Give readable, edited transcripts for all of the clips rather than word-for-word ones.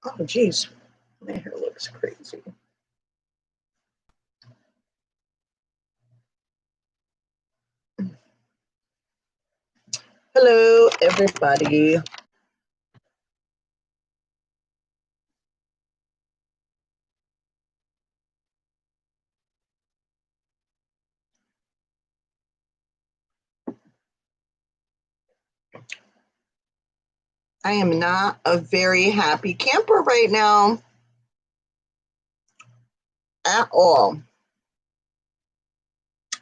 Oh, geez. My hair looks crazy. Hello, everybody. I am not a very happy camper right now at all.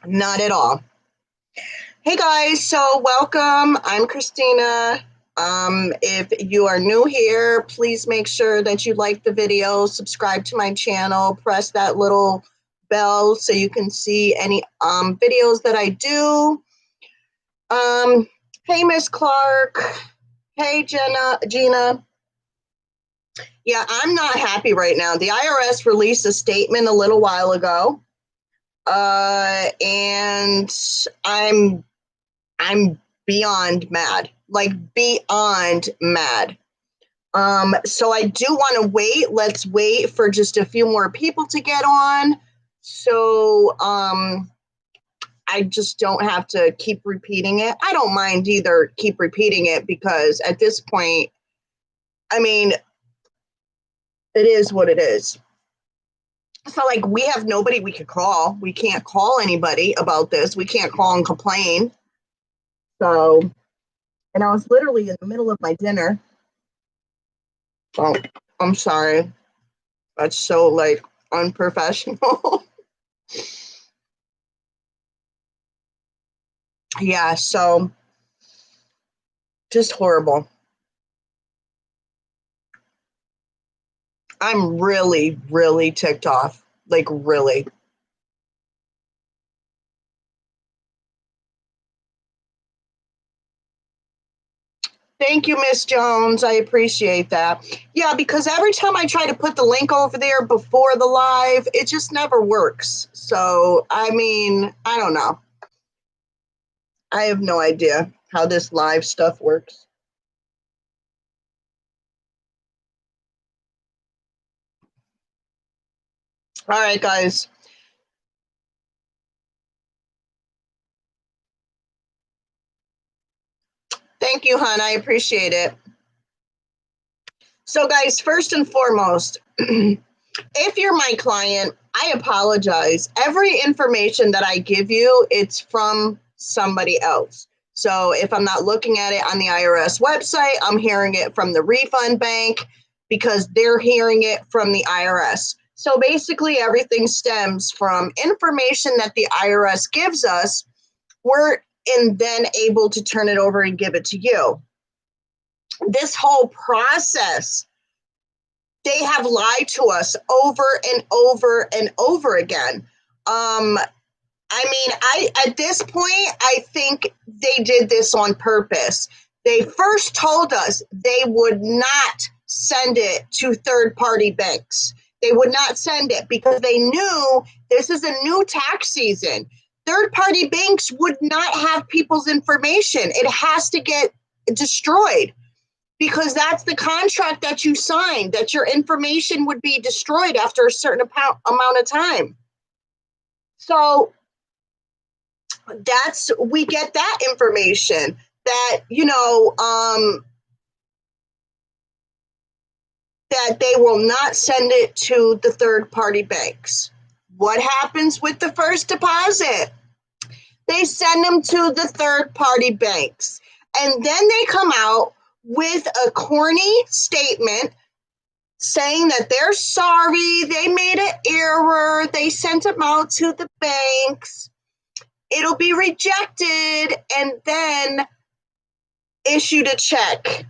Not at all. Hey guys, so welcome. I'm Christina. If you are new here, please make sure that you like the video, subscribe to my channel, press that little bell so you can see any videos that I do. Hey Miss Clark. Hey Gina. Yeah, I'm not happy right now. The IRS released a statement a little while ago, and I'm beyond mad, like beyond mad. So I do want to wait. Let's wait for just a few more people to get on. So I just don't have to keep repeating it. I don't mind either keep repeating it because at this point, I mean, it is what it is. So like we have nobody we could call. We can't call anybody about this. We can't call and complain. So, and I was literally in the middle of my dinner. Oh, I'm sorry. That's so like unprofessional. Yeah, so just horrible. I'm really, really ticked off. Like really. Thank you, Miss Jones. I appreciate that. Yeah, because every time I try to put the link over there before the live, it just never works. So, I mean, I don't know. I have no idea how this live stuff works. All right, guys. Thank you, hon. I appreciate it. So, guys, first and foremost, if you're my client, I apologize. Every information that I give you, it's from somebody else. So if I'm not looking at it on the IRS website, I'm hearing it from the refund bank because they're hearing it from the IRS. So basically, everything stems from information that the IRS gives us. We're then able to turn it over and give it to you. This whole process, they have lied to us over and over and over again. I mean, I at this point, I think they did this on purpose. They first told us they would not send it to third-party banks. They would not send it because they knew this is a new tax season. Third-party banks would not have people's information. It has to get destroyed because that's the contract that you signed, that your information would be destroyed after a certain amount of time. So we get that information that, that they will not send it to the third party banks. What happens with the first deposit? They send them to the third party banks. And then they come out with a corny statement saying that they're sorry, they made an error, they sent them out to the banks. It'll be rejected and then issued a check.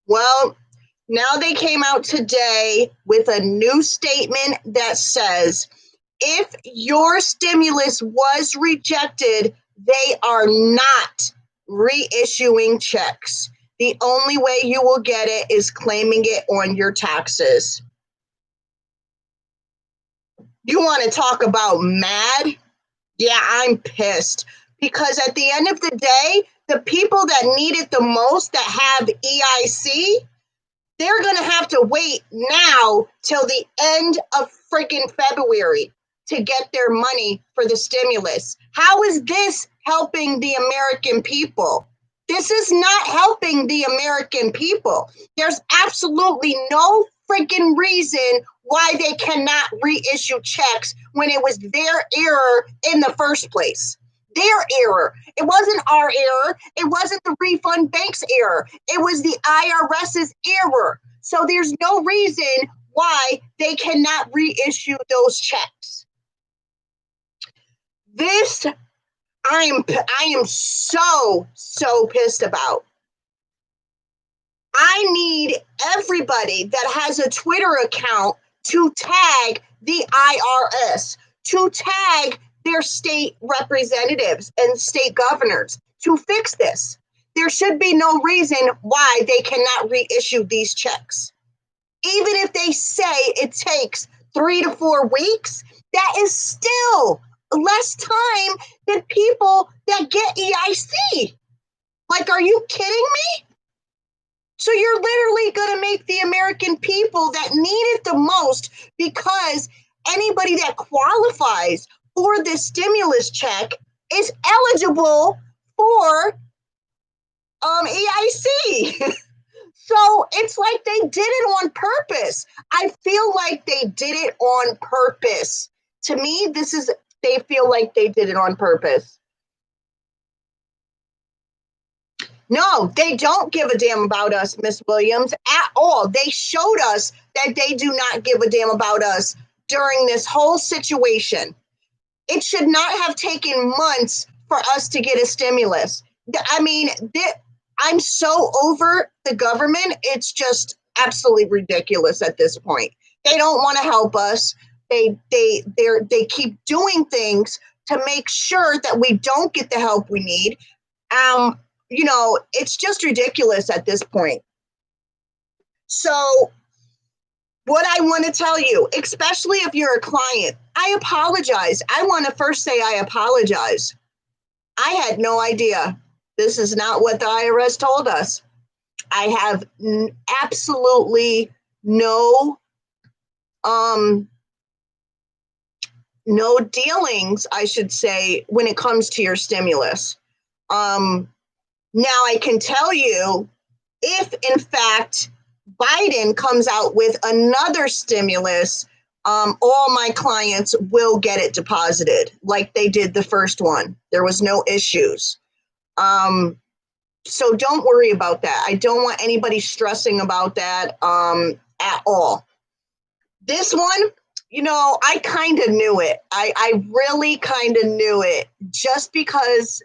Well, now they came out today with a new statement that says if your stimulus was rejected, they are not reissuing checks. The only way you will get it is claiming it on your taxes. You want to talk about mad? Yeah, I'm pissed because at the end of the day, the people that need it the most that have EIC, they're going to have to wait now till the end of freaking February to get their money for the stimulus. How is this helping the American people? This is not helping the American people. There's absolutely no freaking reason why they cannot reissue checks when it was their error in the first place. Their error. It wasn't our error. It wasn't the refund bank's error. It was the IRS's error. So there's no reason why they cannot reissue those checks. This I am so pissed about. I need everybody that has a Twitter account to tag the IRS, to tag their state representatives and state governors to fix this. There should be no reason why they cannot reissue these checks. Even if they say it takes 3 to 4 weeks, that is still less time than people that get EIC. Like, are you kidding me? So you're literally going to make the American people that need it the most, because anybody that qualifies for this stimulus check is eligible for EIC. So it's like they did it on purpose. I feel like they did it on purpose. To me, they feel like they did it on purpose. No, they don't give a damn about us, Miss Williams, at all. They showed us that they do not give a damn about us during this whole situation. It should not have taken months for us to get a stimulus. I mean, I'm so over the government. It's just absolutely ridiculous at this point. They don't want to help us. They keep doing things to make sure that we don't get the help we need. It's just ridiculous at this point. So what I want to tell you, especially if you're a client, I apologize. I want to first say I apologize. I had no idea. This is not what the IRS told us. I have absolutely no dealings, I should say, when it comes to your stimulus. Now I can tell you, if in fact Biden comes out with another stimulus, all my clients will get it deposited like they did the first one. There was no issues. So don't worry about that. I don't want anybody stressing about that at all. This one, I kind of knew it. I really kind of knew it, just because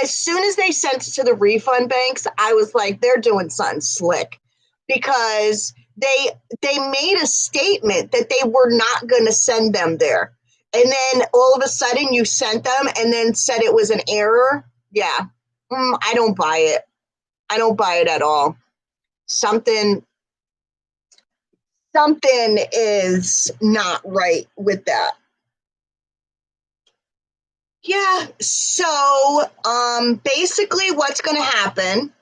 as soon as they sent it to the refund banks, I was like, they're doing something slick, because they made a statement that they were not going to send them there. And then all of a sudden you sent them and then said it was an error. Yeah. I don't buy it. I don't buy it at all. Something is not right with that. Yeah, so basically what's going to happen,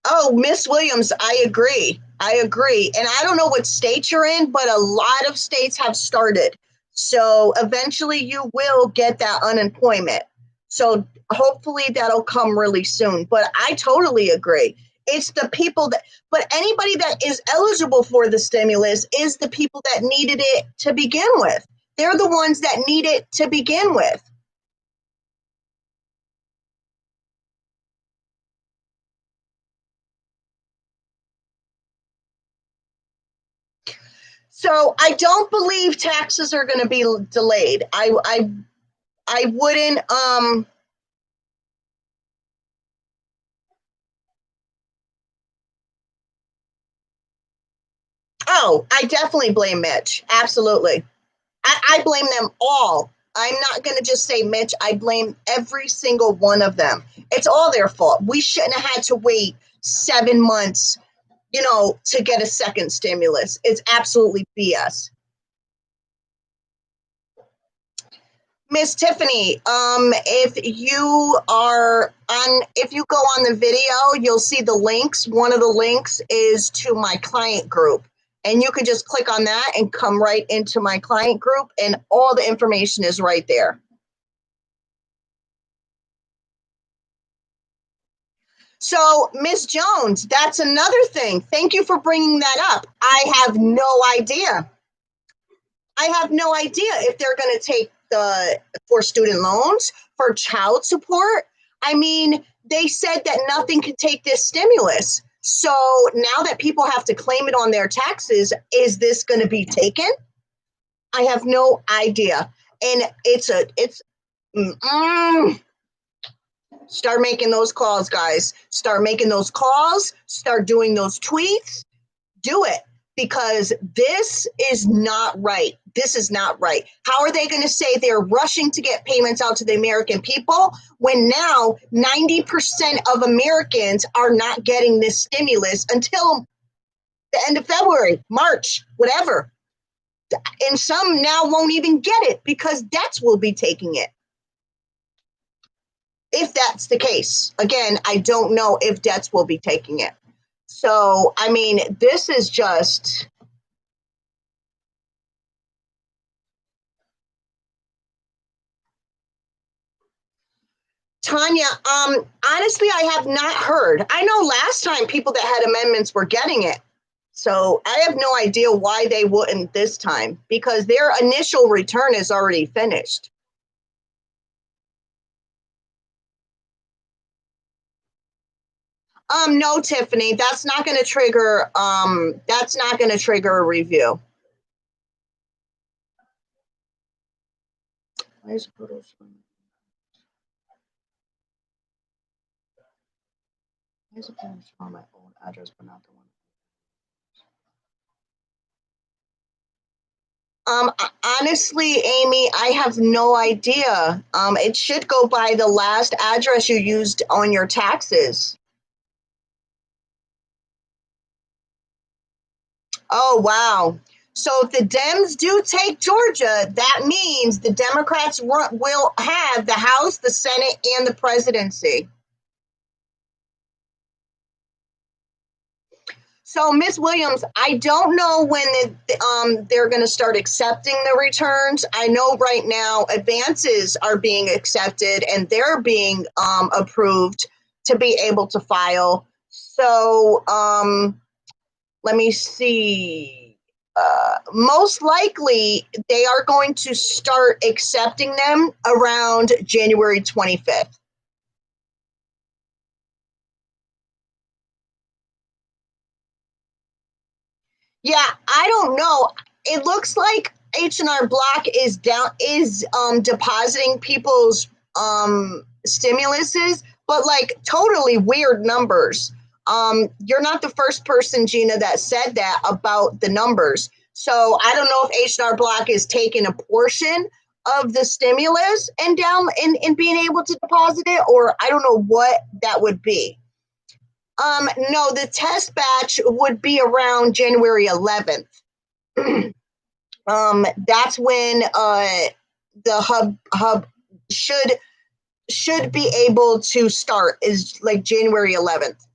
oh, Miss Williams, I agree. And I don't know what state you're in, but a lot of states have started. So eventually you will get that unemployment. So hopefully that'll come really soon. But I totally agree. It's the people but anybody that is eligible for the stimulus is the people that needed it to begin with. They're the ones that need it to begin with. So I don't believe taxes are going to be delayed. I wouldn't. Oh, I definitely blame Mitch. Absolutely. I blame them all. I'm not going to just say Mitch. I blame every single one of them. It's all their fault. We shouldn't have had to wait 7 months, to get a second stimulus. It's absolutely BS. Miss Tiffany, if you go on the video, you'll see the links. One of the links is to my client group, and you can just click on that and come right into my client group, and all the information is right there. So, Miss Jones, that's another thing. Thank you for bringing that up. I have no idea. I have no idea if they're going to take for student loans, for child support. I mean, they said that nothing can take this stimulus. So now that people have to claim it on their taxes, is this going to be taken? I have no idea. And start making those calls, guys. Start making those calls, start doing those tweets. Do it, because this is not right. This is not right. How are they going to say they're rushing to get payments out to the American people when now 90% of Americans are not getting this stimulus until the end of February, March, whatever? And some now won't even get it because debts will be taking it. If that's the case, again, I don't know if debts will be taking it. So, I mean, this is just. Tanya, honestly, I have not heard. I know last time people that had amendments were getting it. So I have no idea why they wouldn't this time, because their initial return is already finished. No, Tiffany, that's not going to trigger. That's not going to trigger a review. Why is photos? Why is it on my own address, but not the one? Honestly, Amy, I have no idea. It should go by the last address you used on your taxes. Oh, wow. So if the Dems do take Georgia, that means the Democrats will have the House, the Senate, and the presidency. So, Ms. Williams, I don't know when they're going to start accepting the returns. I know right now advances are being accepted and they're being approved to be able to file. So, let me see. Most likely, they are going to start accepting them around January 25th. Yeah, I don't know. It looks like H&R Block is depositing people's stimuluses, but like totally weird numbers. You're not the first person, Gina, that said that about the numbers. So I don't know if H&R Block is taking a portion of the stimulus and down and being able to deposit it, or I don't know what that would be. No, the test batch would be around January 11th. That's when the hub should be able to start, is like January 11th.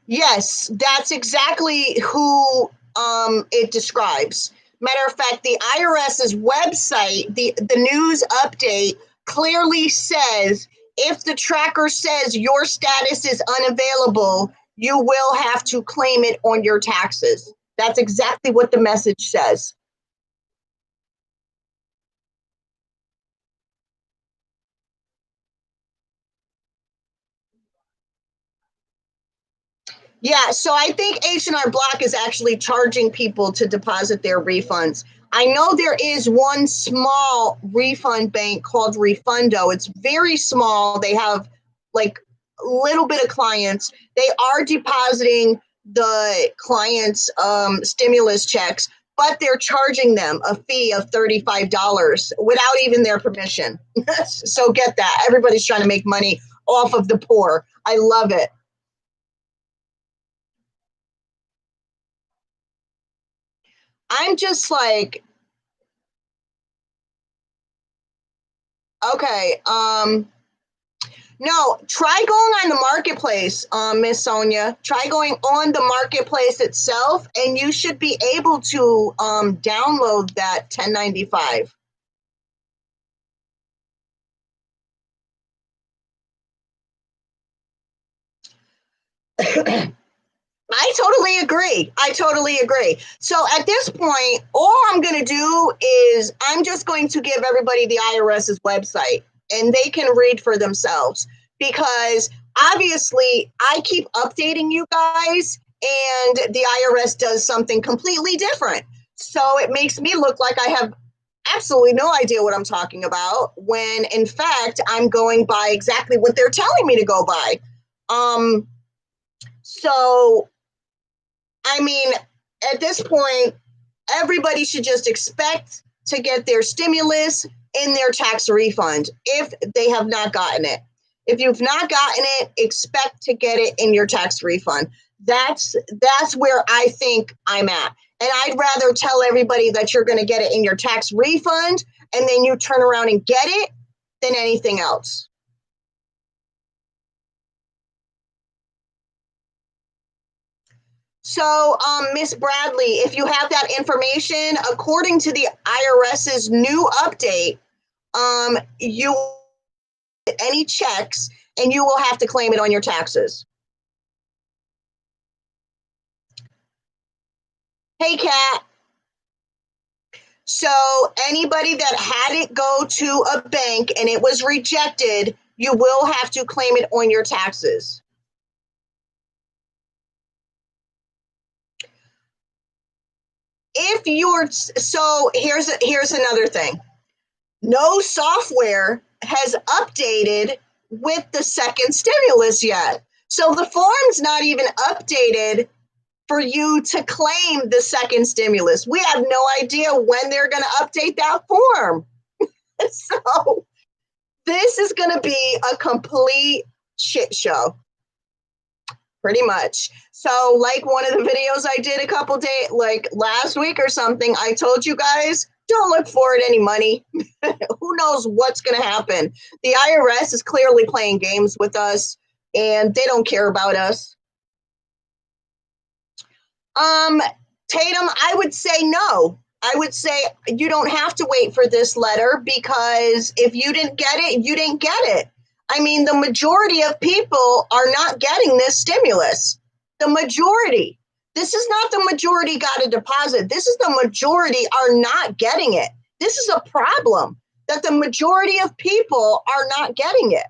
Yes, that's exactly who it describes. Matter of fact, the IRS's website, the news update clearly says if the tracker says your status is unavailable, you will have to claim it on your taxes. That's exactly what the message says. Yeah, so I think H&R Block is actually charging people to deposit their refunds. I know there is one small refund bank called Refundo. It's very small. They have like a little bit of clients. They are depositing the clients' stimulus checks, but they're charging them a fee of $35 without even their permission. So get that. Everybody's trying to make money off of the poor. I love it. I'm just like, okay, no, try going on the marketplace, Miss Sonia. Try going on the marketplace itself, and you should be able to download that 1095. I totally agree. I totally agree. So at this point, all I'm going to do is I'm just going to give everybody the IRS's website and they can read for themselves because obviously I keep updating you guys and the IRS does something completely different. So it makes me look like I have absolutely no idea what I'm talking about when in fact I'm going by exactly what they're telling me to go by. Um, so I mean, at this point, everybody should just expect to get their stimulus in their tax refund if they have not gotten it. If you've not gotten it, expect to get it in your tax refund. That's where I think I'm at. And I'd rather tell everybody that you're going to get it in your tax refund and then you turn around and get it than anything else. So, Miss Bradley, if you have that information, according to the IRS's new update, you any checks and you will have to claim it on your taxes. Hey, Kat. So, anybody that had it go to a bank and it was rejected, you will have to claim it on your taxes. If you're so here's another thing. No software has updated with the second stimulus yet. So the form's not even updated for you to claim the second stimulus. We have no idea when they're going to update that form. So this is going to be a complete shit show. Pretty much. So, like one of the videos I did a couple days, like last week or something, I told you guys don't look forward any money. Who knows what's going to happen? The IRS is clearly playing games with us and they don't care about us. Tatum, I would say no. I would say you don't have to wait for this letter because if you didn't get it, you didn't get it. I mean, the majority of people are not getting this stimulus. The majority. This is not the majority got a deposit. This is the majority are not getting it. This is a problem that the majority of people are not getting it.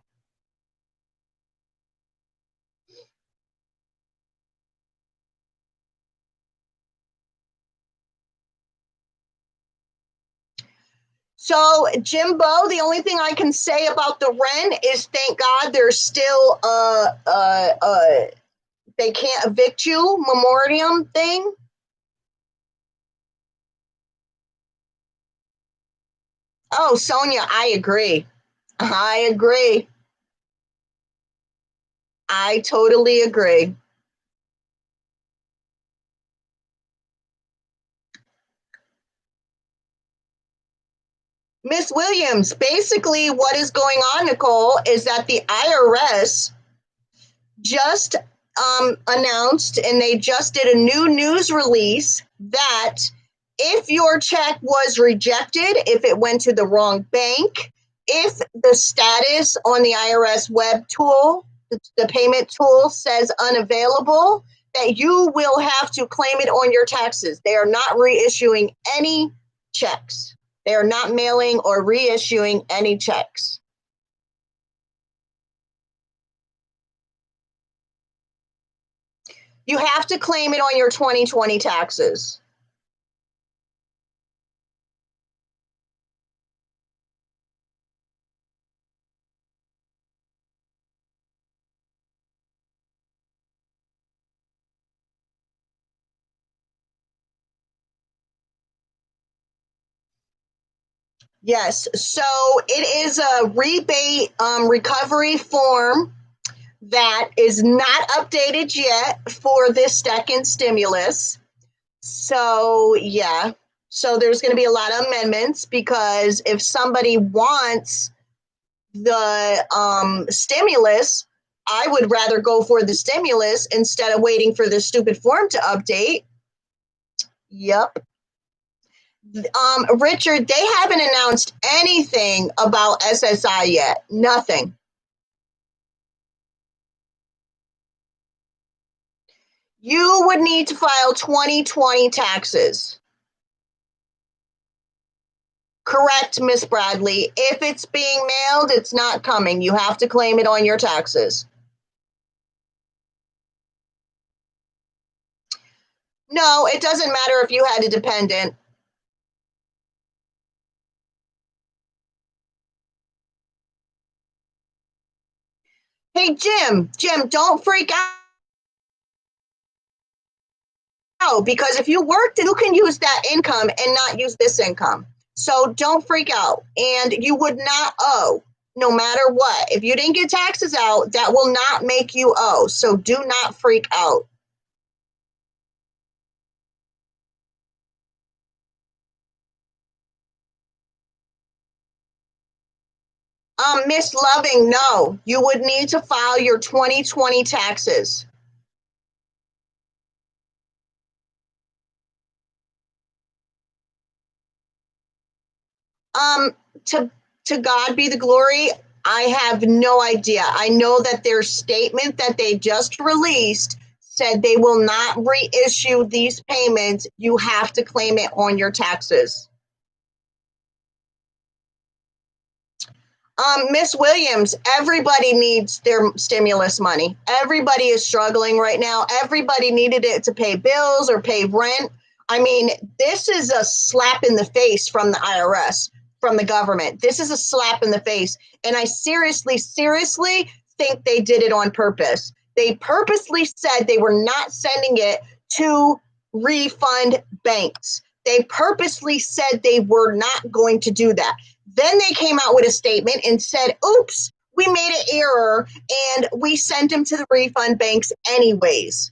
So, Jimbo, the only thing I can say about the rent is thank God there's still they can't evict you memoriam thing. Oh, Sonia, I agree. I agree. I totally agree. Miss Williams, basically what is going on, Nicole, is that the IRS just announced and they just did a new news release that if your check was rejected, if it went to the wrong bank, if the status on the IRS web tool, the payment tool says unavailable, that you will have to claim it on your taxes. They are not reissuing any checks. They are not mailing or reissuing any checks. You have to claim it on your 2020 taxes. Yes, so it is a rebate recovery form that is not updated yet for this second stimulus. So, yeah. So there's going to be a lot of amendments because if somebody wants the stimulus, I would rather go for the stimulus instead of waiting for the stupid form to update. Yep. Richard, they haven't announced anything about SSI yet. Nothing. You would need to file 2020 taxes. Correct, Miss Bradley. If it's being mailed, it's not coming. You have to claim it on your taxes. No, it doesn't matter if you had a dependent. Hey, Jim, don't freak out because if you worked, you can use that income and not use this income. So don't freak out. And you would not owe no matter what. If you didn't get taxes out, that will not make you owe. So do not freak out. Miss Loving, no, you would need to file your 2020 taxes. Um, to God be the glory. I have no idea. I know that their statement that they just released said they will not reissue these payments. You have to claim it on your taxes. Miss Williams, everybody needs their stimulus money. Everybody is struggling right now. Everybody needed it to pay bills or pay rent. I mean, this is a slap in the face from the IRS, from the government. This is a slap in the face. And I seriously think they did it on purpose. They purposely said they were not sending it to refund banks. They purposely said they were not going to do that. Then they came out with a statement and said, oops, we made an error and we sent them to the refund banks anyways.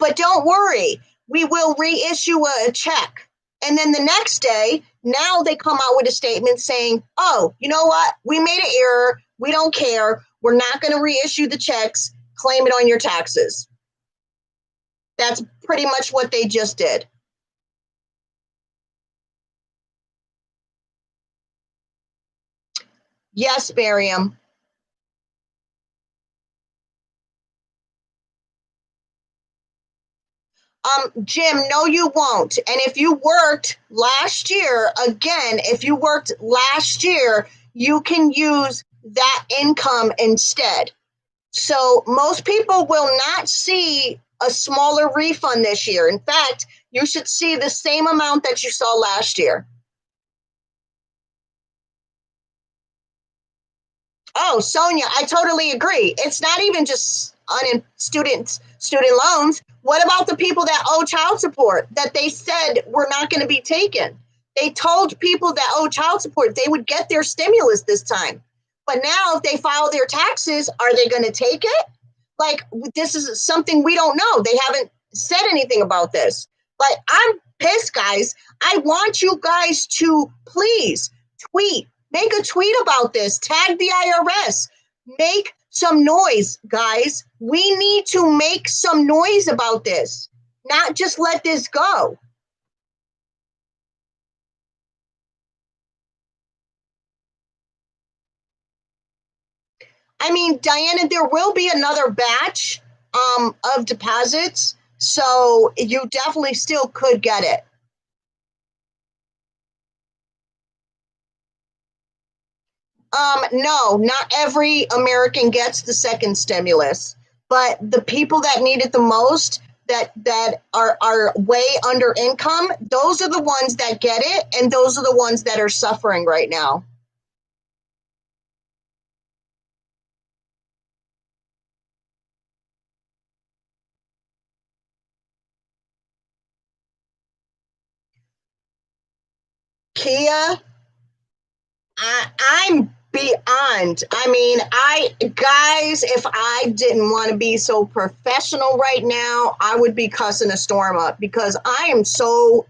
But don't worry, we will reissue a check. And then the next day, now they come out with a statement saying, oh, you know what? We made an error. We don't care. We're not going to reissue the checks. Claim it on your taxes. That's pretty much what they just did. Yes, Miriam. Jim, no, you won't. And if you worked last year, again, if you worked last year, you can use that income instead. So most people will not see a smaller refund this year. In fact, you should see the same amount that you saw last year. Oh, Sonia, I totally agree. It's not even just student loans. What about the people that owe child support that they said were not going to be taken? They told people that owe child support they would get their stimulus this time. But now if they file their taxes, are they going to take it? Like, this is something we don't know. They haven't said anything about this. But I'm pissed, guys. I want you guys to please tweet, make a tweet about this, tag the IRS, make some noise, guys. We need to make some noise about this, not just let this go. I mean, Diana, there will be another batch of deposits, so you definitely still could get it. No, not every American gets the second stimulus, but the people that need it the most, that are way under income, those are the ones that get it, and those are the ones that are suffering right now. Kia, I'm beyond. I mean, guys, if I didn't want to be so professional right now, I would be cussing a storm up because I am so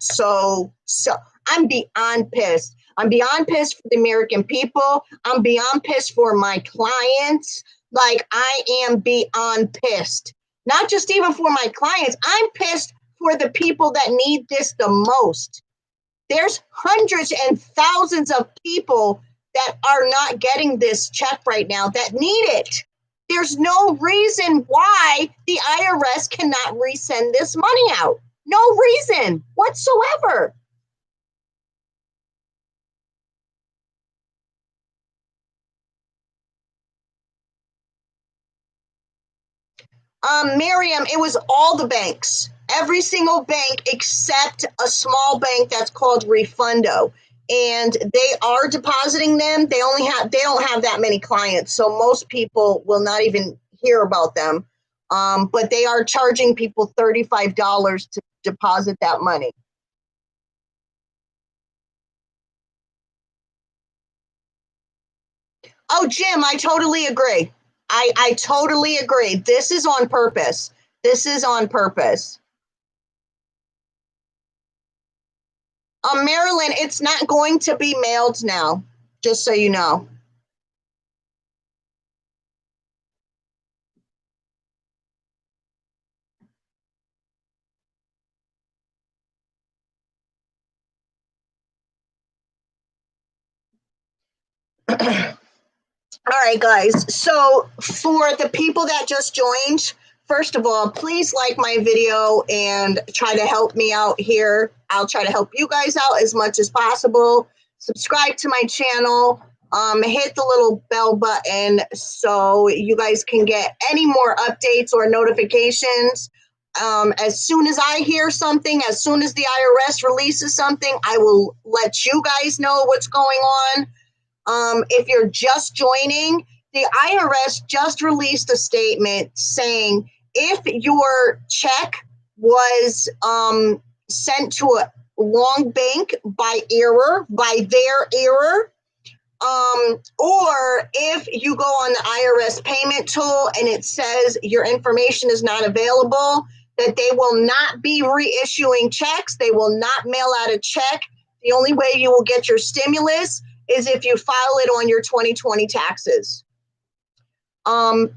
I'm beyond pissed. I'm beyond pissed for the American people. I'm beyond pissed for my clients. Like, I am beyond pissed. Not just even for my clients, I'm pissed for the people that need this the most. There's hundreds and thousands of people that are not getting this check right now that need it. There's no reason why the IRS cannot resend this money out. No reason whatsoever. Miriam, it was all the banks, every single bank except a small bank that's called Refundo, and they are depositing them. They don't have that many clients, so most people will not even hear about them. But they are charging people $35 to deposit that money. Oh, Jim, I totally agree. I totally agree. This is on purpose. This is on purpose. Maryland, it's not going to be mailed now, just so you know. All right, guys. So, for the people that just joined, first of all, please like my video and try to help me out here. I'll try to help you guys out as much as possible. Subscribe to my channel. Hit the little bell button so you guys can get any more updates or notifications. As soon as I hear something, as soon as the IRS releases something, I will let you guys know what's going on. If you're just joining, the IRS just released a statement saying if your check was sent to a wrong bank by error, by their error, or if you go on the IRS payment tool and it says your information is not available, that they will not be reissuing checks. They will not mail out a check. The only way you will get your stimulus is if you file it on your 2020 taxes.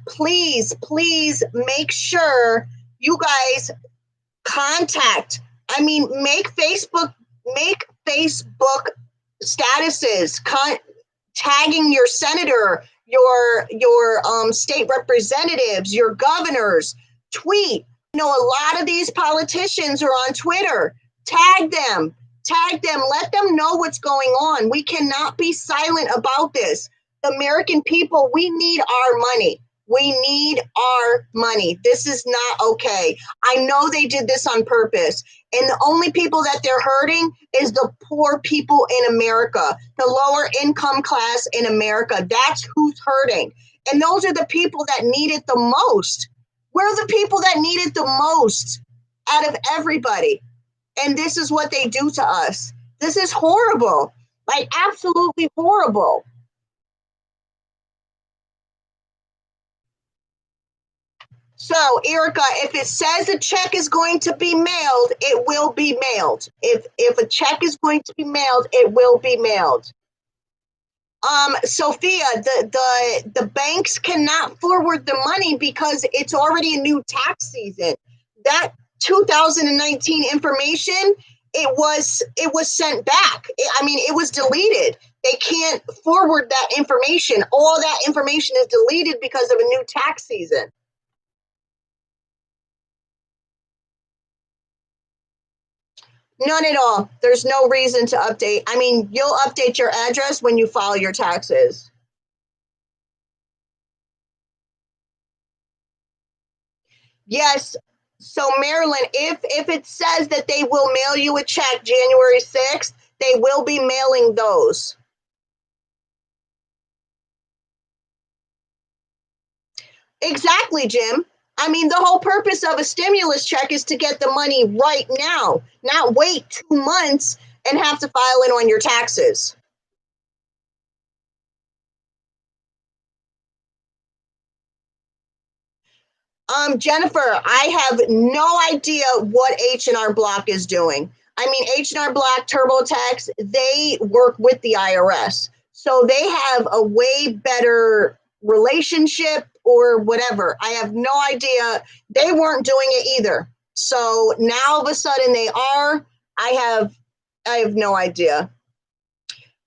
Please make sure you guys contact. I mean, make Facebook statuses, tagging your senator, your state representatives, your governors. Tweet. You know, a lot of these politicians are on Twitter. Tag them. Tag them. Let them know what's going on. We cannot be silent about this. The American people, we need our money. We need our money. This is not okay. I know they did this on purpose. And the only people that they're hurting is the poor people in America, the lower income class in America. That's who's hurting. And those are the people that need it the most. We're the people that need it the most out of everybody. And this is what they do to us. This is horrible. Like, absolutely horrible. So, Erica, if it says a check is going to be mailed, it will be mailed. If a check is going to be mailed, it will be mailed. Sophia, the banks cannot forward the money because it's already a new tax season. That 2019 information, it was sent back. It was deleted. They can't forward that information. All that information is deleted because of a new tax season. None at all. There's no reason to update. I mean, you'll update your address when you file your taxes. Yes. So, Maryland, if it says that they will mail you a check January 6th, they will be mailing those. Exactly, Jim. I mean, the whole purpose of a stimulus check is to get the money right now, not wait 2 months and have to file it on your taxes. Jennifer, I have no idea what H&R Block is doing. I mean, H&R Block, TurboTax, they work with the IRS. So they have a way better relationship or whatever. I have no idea. They weren't doing it either. So now all of a sudden they are. I have no idea.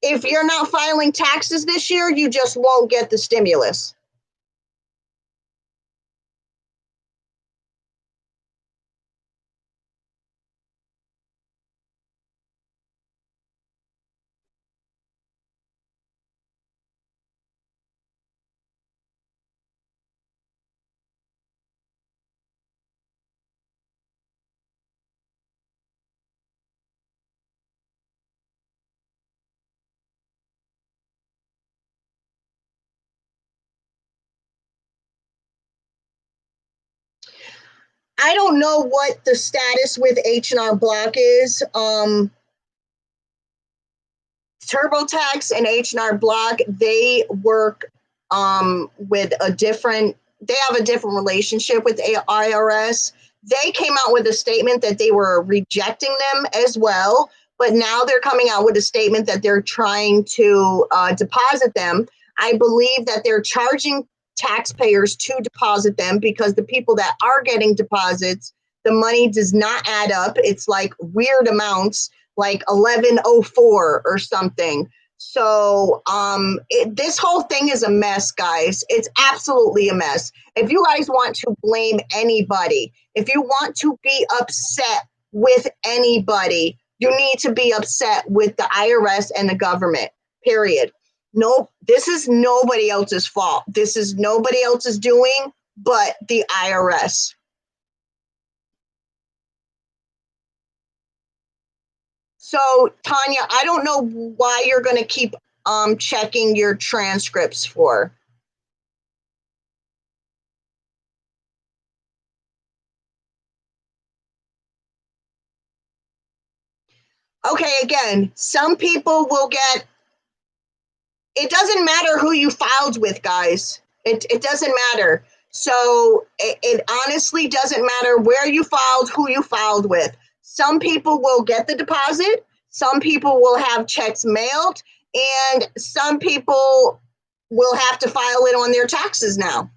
If you're not filing taxes this year, you just won't get the stimulus. I don't know what the status with H&R Block is. TurboTax and H&R Block, they work with a different, they have a different relationship with IRS. They came out with a statement that they were rejecting them as well, but now they're coming out with a statement that they're trying to deposit them. I believe that they're charging taxpayers to deposit them because the people that are getting deposits, the money does not add up. It's like weird amounts like 1104 or something. So this whole thing is a mess, guys. It's absolutely a mess. If you guys want to blame anybody, if you want to be upset with anybody, you need to be upset with the IRS and the government, period. No, this is nobody else's fault. This is nobody else's doing but the IRS. So, Tanya, I don't know why you're going to keep checking your transcripts for. Okay, again, some people will get, it doesn't matter who you filed with, guys. It doesn't matter. So it honestly doesn't matter where you filed, who you filed with. Some people will get the deposit, some people will have checks mailed, and some people will have to file it on their taxes now.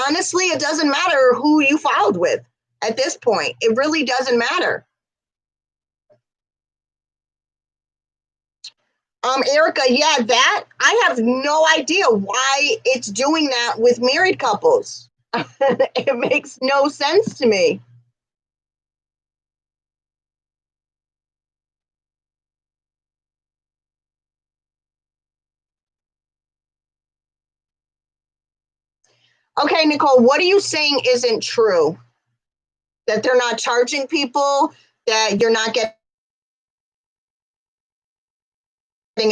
Honestly, it doesn't matter who you filed with at this point. It really doesn't matter. Erica, yeah, that I have no idea why it's doing that with married couples. It makes no sense to me. Okay, Nicole, what are you saying isn't true? That they're not charging people, that you're not getting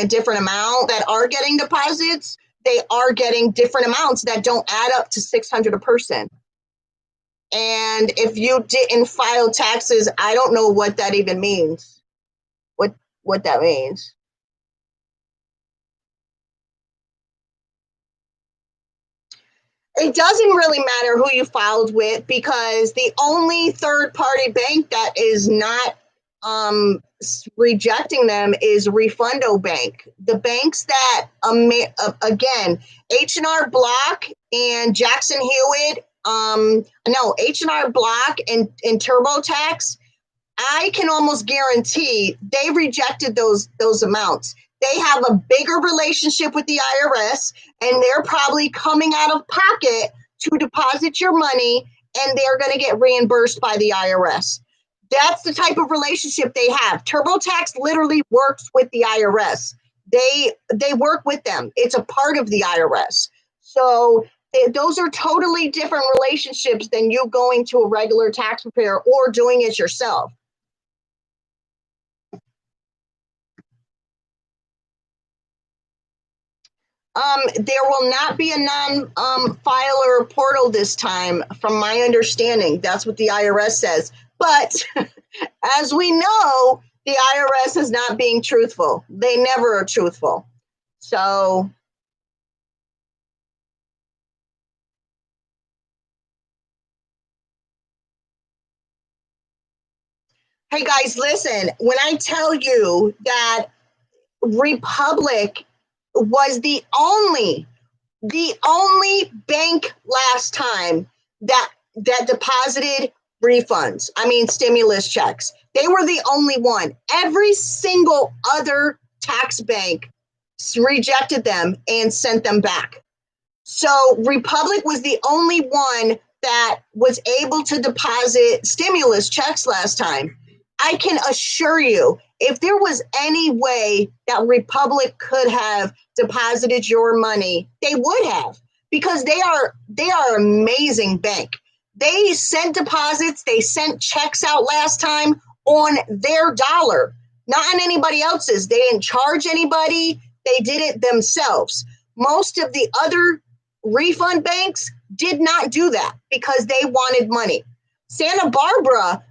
a different amount, that are getting deposits, they are getting different amounts that don't add up to 600 a person. And if you didn't file taxes, I don't know what that even means. What that means. It doesn't really matter who you filed with because the only third party bank that is not rejecting them is Refundo Bank. The banks that, again, H&R Block and Jackson Hewitt, no, H&R Block and TurboTax, I can almost guarantee they rejected those amounts. They have a bigger relationship with the IRS, and they're probably coming out of pocket to deposit your money, and they're going to get reimbursed by the IRS. That's the type of relationship they have. TurboTax literally works with the IRS. They work with them. It's a part of the IRS. So those are totally different relationships than you going to a regular tax preparer or doing it yourself. There will not be a non-filer portal this time, from my understanding. That's what the IRS says. But as we know, the IRS is not being truthful. They never are truthful. So, Hey guys, listen, when I tell you that Republic was the only bank last time that deposited refunds, I mean stimulus checks. They were the only one. Every single other tax bank rejected them and sent them back. So Republic was the only one that was able to deposit stimulus checks last time. I can assure you, if there was any way that Republic could have deposited your money, they would have, because they are an amazing bank. They sent deposits, they sent checks out last time on their dollar, not on anybody else's. They didn't charge anybody, they did it themselves. Most of the other refund banks did not do that because they wanted money. Santa Barbara,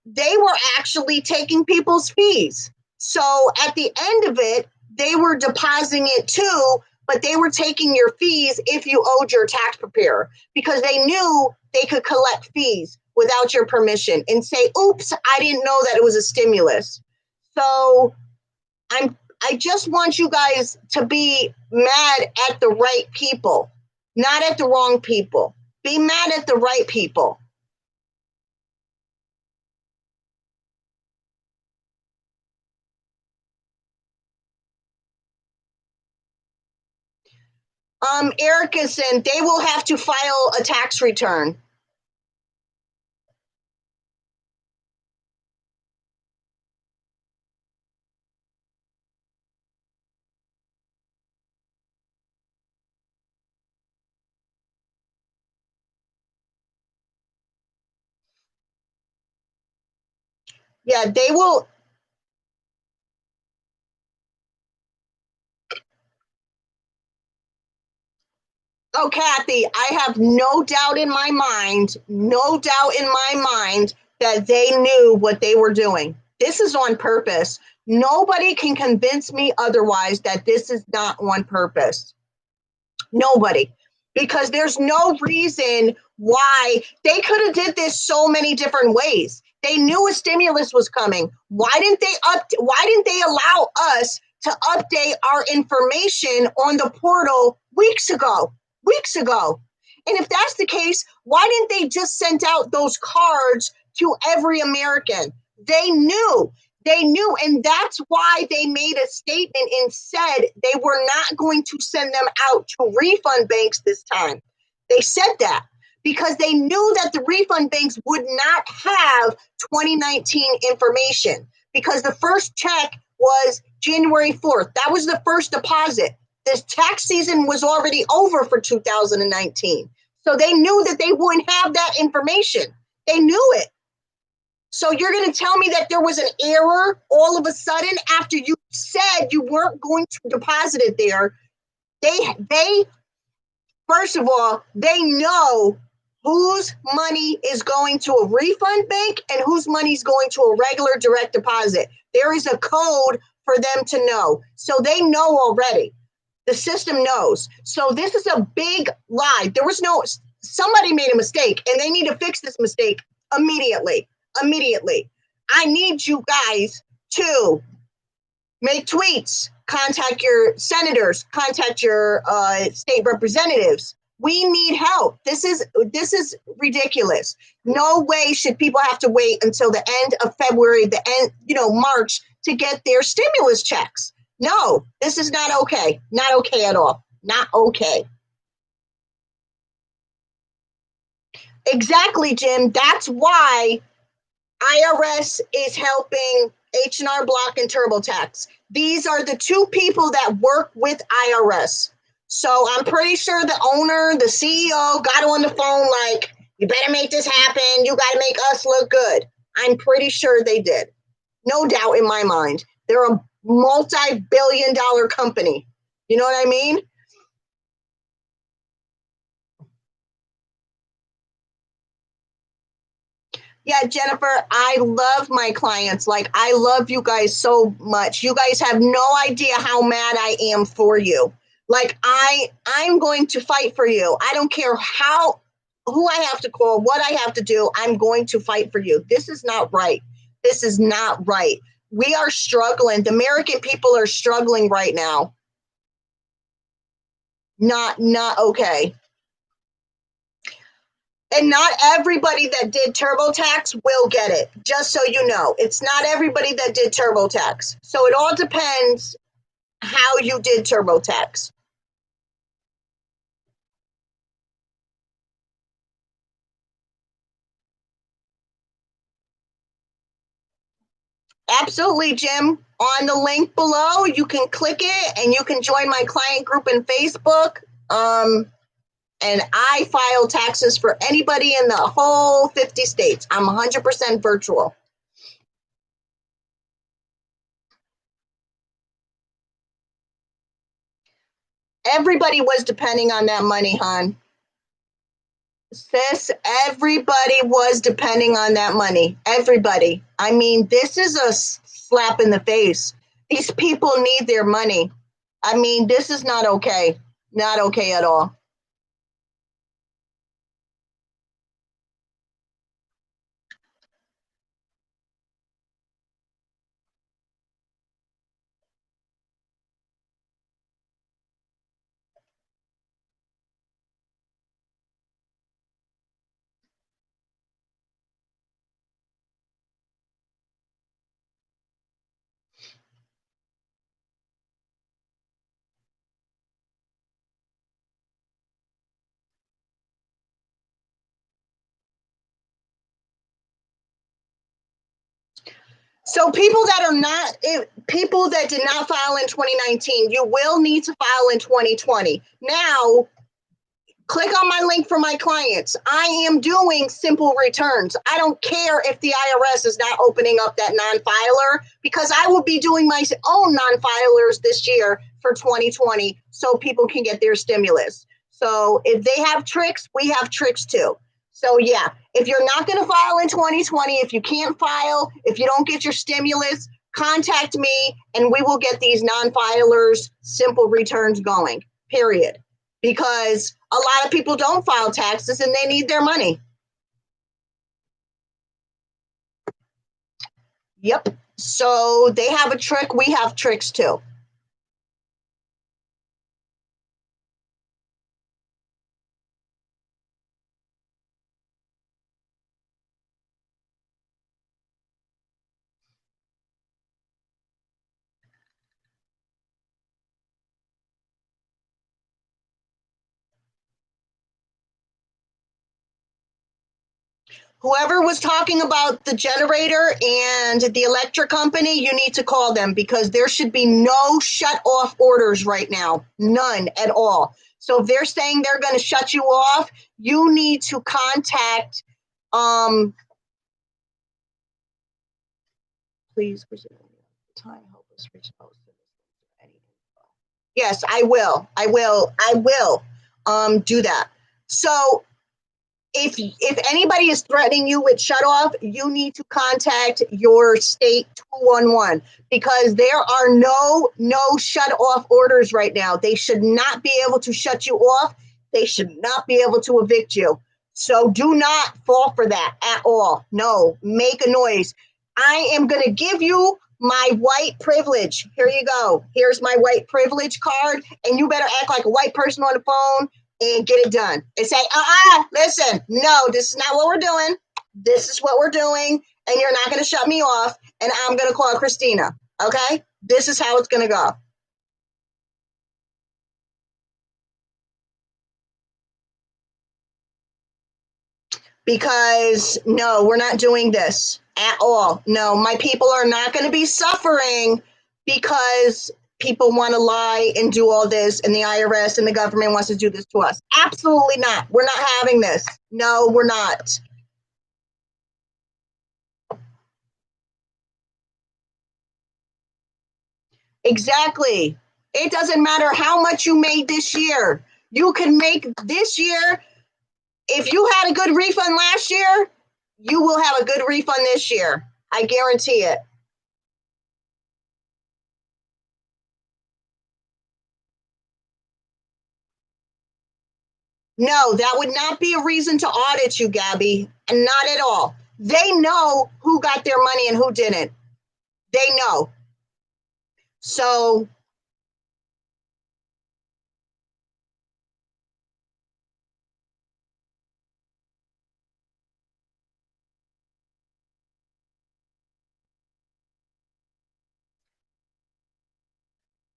they were actually taking people's fees. So at the end of it, they were depositing it too, but they were taking your fees if you owed your tax preparer, because they knew they could collect fees without your permission and say, oops, I didn't know that it was a stimulus. So I just want you guys to be mad at the right people, not at the wrong people. Be mad at the right people. Erickson, they will have to file a tax return. Yeah, they will. Oh, Kathy, I have no doubt in my mind that they knew what they were doing. This is on purpose. Nobody can convince me otherwise that this is not on purpose. Nobody. Because there's no reason why they could have did this so many different ways. They knew a stimulus was coming. Why didn't they allow us to update our information on the portal weeks ago? Weeks ago. And if that's the case, why didn't they just send out those cards to every American? They knew. They knew, and that's why they made a statement and said they were not going to send them out to refund banks this time. They said that because they knew that the refund banks would not have 2019 information, because the first check was January 4th. That was the first deposit. This tax season was already over for 2019. So they knew that they wouldn't have that information. They knew it. So you're going to tell me that there was an error all of a sudden after you said you weren't going to deposit it there? They first of all, they know whose money is going to a refund bank and whose money is going to a regular direct deposit. There is a code for them to know. So they know already. The system knows. So this is a big lie. Somebody made a mistake and they need to fix this mistake immediately. I need you guys to make tweets, contact your senators, contact your state representatives. We need help. This is ridiculous. No way should people have to wait until the end of February, March, to get their stimulus checks. No, this is not okay. Not okay at all. Not okay. Exactly, Jim. That's why IRS is helping H&R Block and TurboTax. These are the two people that work with IRS. So I'm pretty sure the owner, the CEO, got on the phone like, you better make this happen. You got to make us look good. I'm pretty sure they did. No doubt in my mind. They're a multi-billion-dollar company. You know what I mean? Yeah, Jennifer, I love my clients. Like, I love you guys so much. You guys have no idea how mad I am for you. Like, I'm going to fight for you. I don't care who I have to call, what I have to do. I'm going to fight for you. This is not right. This is not right. We are struggling. The American people are struggling right now. Not okay. And not everybody that did TurboTax will get it. Just so you know, it's not everybody that did TurboTax. So it all depends how you did TurboTax. Absolutely, Jim. On the link below, you can click it and you can join my client group in Facebook. And I file taxes for anybody in the whole 50 states. I'm 100% virtual. Everybody was depending on that money, hon. Sis, everybody was depending on that money. Everybody. I mean, this is a slap in the face. These people need their money. I mean, this is not okay. Not okay at all. So people that did not file in 2019, you will need to file in 2020. Now, click on my link for my clients. I am doing simple returns. I don't care if the IRS is not opening up that non-filer, because I will be doing my own non-filers this year for 2020 so people can get their stimulus. So if they have tricks, we have tricks too. So yeah, if you're not going to file in 2020, if you can't file, if you don't get your stimulus, contact me and we will get these non-filers simple returns going, period. Because a lot of people don't file taxes and they need their money. Yep. So they have a trick, we have tricks too. Whoever was talking about the generator and the electric company, you need to call them, because there should be no shut off orders right now. None at all. So if they're saying they're going to shut you off, you need to contact, please, time help us reach most of this. Yes, I will. Do that. So if anybody is threatening you with shut off, you need to contact your state 211, because there are no shut off orders right now. They should not be able to shut you off. They should not be able to evict you. So do not fall for that at all. No, make a noise. I am going to give you my white privilege. Here you go. Here's my white privilege card, and you better act like a white person on the phone and get it done. And say, listen, no, this is not what we're doing. This is what we're doing, and you're not going to shut me off, and I'm going to call Christina, okay? This is how it's going to go. Because, no, we're not doing this at all. No, my people are not going to be suffering because people want to lie and do all this, and the IRS and the government wants to do this to us. Absolutely not. We're not having this. No, we're not. Exactly. It doesn't matter how much you made this year. You can make this year. If you had a good refund last year, you will have a good refund this year. I guarantee it. No, that would not be a reason to audit you, Gabby. And not at all. They know who got their money and who didn't. They know. So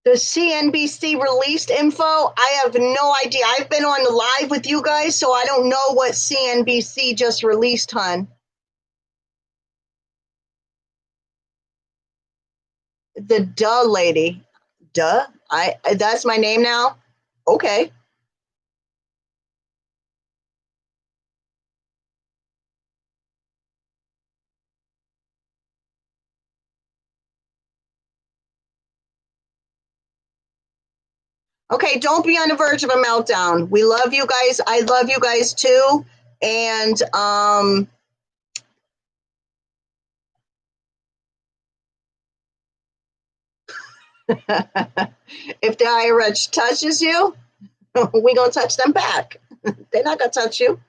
the CNBC released info, I have no idea. I've been on the live with you guys, so I don't know what CNBC just released, hon. The duh lady. Duh? I that's my name now? Okay. Okay, don't be on the verge of a meltdown. We love you guys. I love you guys too. And if the IRS touches you, we gonna touch them back. They're not gonna touch you.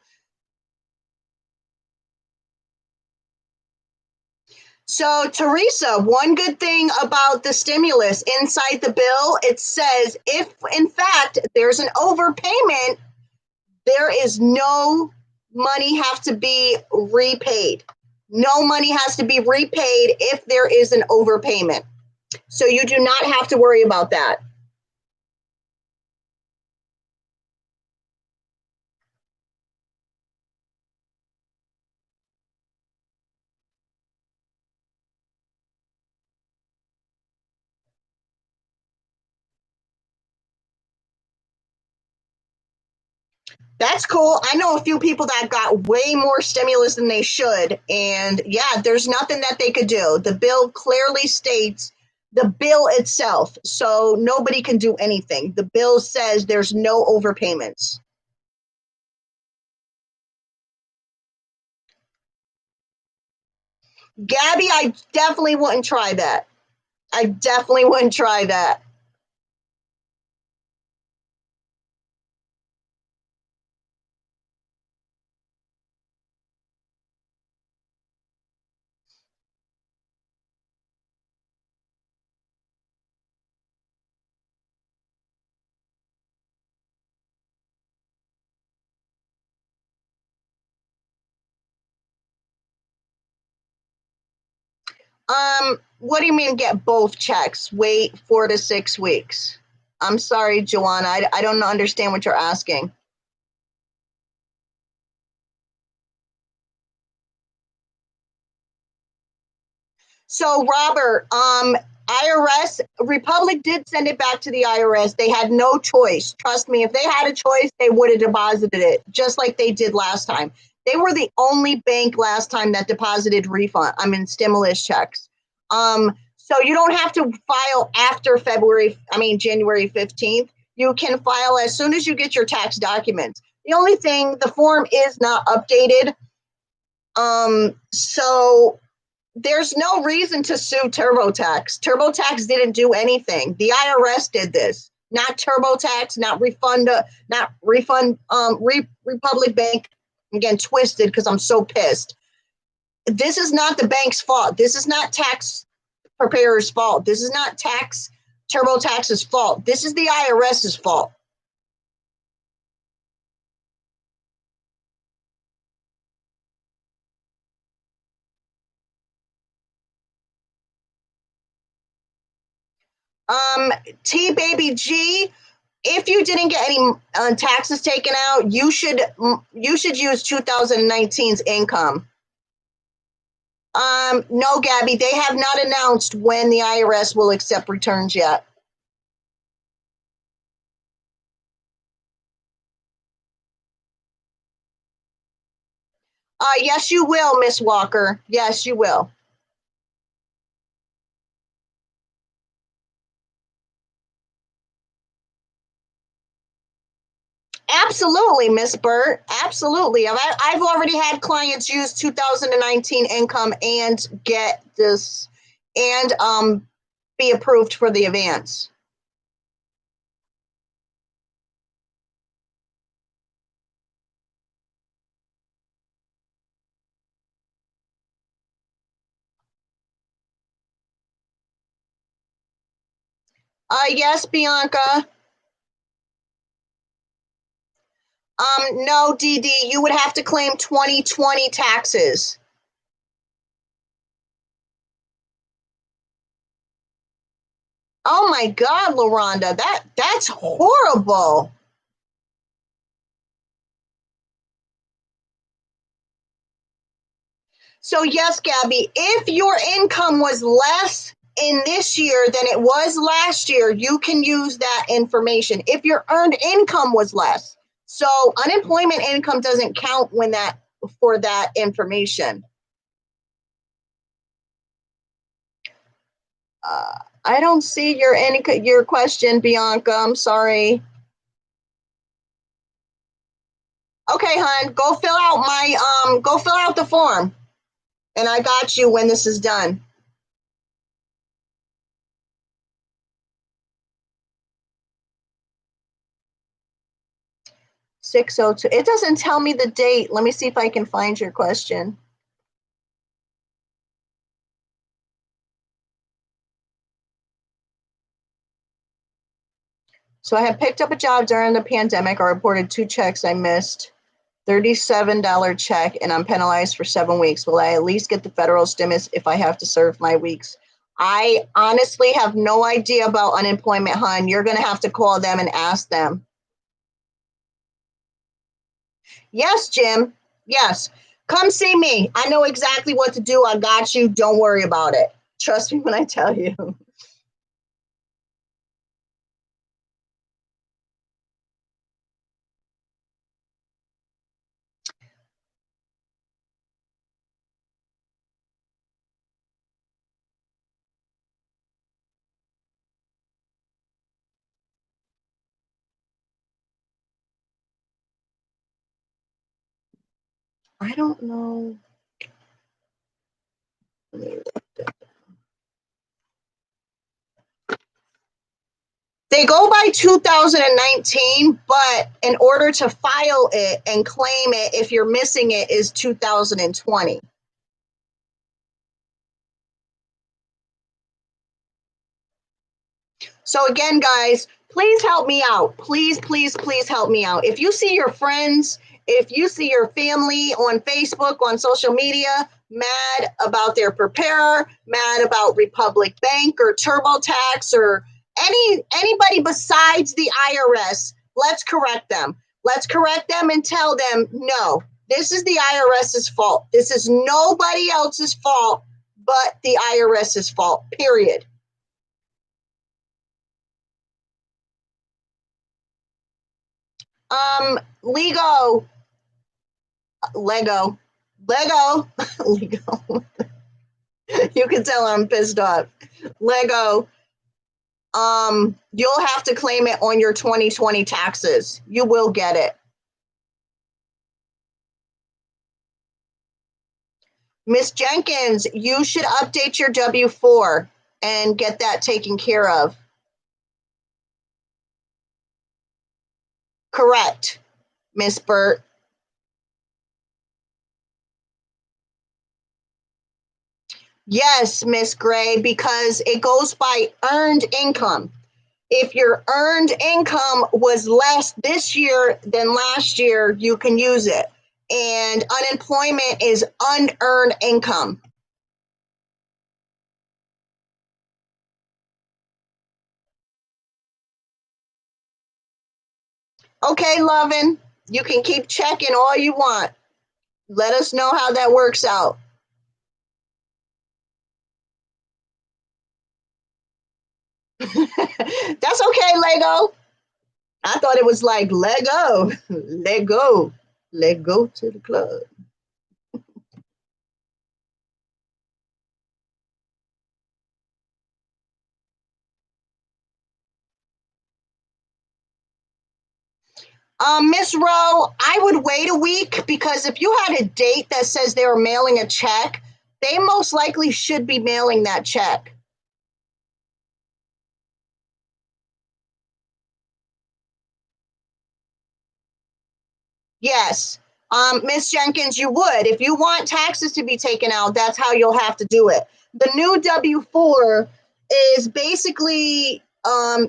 So, Teresa, one good thing about the stimulus inside the bill, it says if in fact there's an overpayment, there is no money have to be repaid. No money has to be repaid if there is an overpayment. So you do not have to worry about that. That's cool. I know a few people that got way more stimulus than they should. And yeah, there's nothing that they could do. The bill clearly states the bill itself. So nobody can do anything. The bill says there's no overpayments. Gabby, I definitely wouldn't try that. I definitely wouldn't try that. What do you mean get both checks? Wait 4 to 6 weeks. I'm sorry, Joanna. I don't understand what you're asking. So, Robert, IRS, Republic did send it back to the IRS. They had no choice. Trust me, if they had a choice, they would have deposited it just like they did last time. They were the only bank last time that deposited stimulus checks. So you don't have to file after January 15th. You can file as soon as you get your tax documents. The only thing, the form is not updated. So there's no reason to sue TurboTax. TurboTax didn't do anything. The IRS did this, not TurboTax, Republic Bank. Again, twisted because I'm so pissed. This is not the bank's fault. This is not tax preparer's fault. This is not TurboTax's fault. This is the IRS's fault. T Baby G, if you didn't get any taxes taken out, you should use 2019's income. No, Gabby, they have not announced when the IRS will accept returns yet. Yes, you will, Miss Walker. Yes, you will. Absolutely, Miss Burt. Absolutely. I've already had clients use 2019 income and get this and be approved for the advance. Yes, Bianca. No, Dee Dee, you would have to claim 2020 taxes. Oh my God, LaRonda, that's horrible. So yes, Gabby, if your income was less in this year than it was last year, you can use that information. If your earned income was less. So unemployment income doesn't count when that for that information. I don't see your question, Bianca. I'm sorry. Okay, hon, go fill out the form, and I got you when this is done. 602. It doesn't tell me the date. Let me see if I can find your question. So I had picked up a job during the pandemic. I reported 2 checks I missed. $37 check, and I'm penalized for 7 weeks. Will I at least get the federal stimulus if I have to serve my weeks? I honestly have no idea about unemployment, hon. You're going to have to call them and ask them. Yes, Jim. Yes. Come see me. I know exactly what to do. I got you. Don't worry about it. Trust me when I tell you. I don't know. They go by 2019, but in order to file it and claim it, if you're missing it, is 2020. So again, guys, please help me out. Please, please, please help me out. If you see your friends, if you see your family on Facebook, on social media, mad about their preparer, mad about Republic Bank or TurboTax or anybody besides the IRS, let's correct them. Let's correct them and tell them, no, this is the IRS's fault. This is nobody else's fault but the IRS's fault, period. Lego, Lego, Lego, Lego. You can tell I'm pissed off. Lego. You'll have to claim it on your 2020 taxes. You will get it. Miss Jenkins, you should update your W-4 and get that taken care of. Correct, Miss Burt. Yes, Miss Gray, because it goes by earned income. If your earned income was less this year than last year, you can use it. And unemployment is unearned income. Okay, lovin', you can keep checking all you want. Let us know how that works out. That's okay, Lego. I thought it was like Lego. Lego. Lego to the club. Miss Rowe, I would wait a week because if you had a date that says they were mailing a check, they most likely should be mailing that check. Yes. Miss Jenkins, you would. If you want taxes to be taken out, that's how you'll have to do it. The new W 4 is basically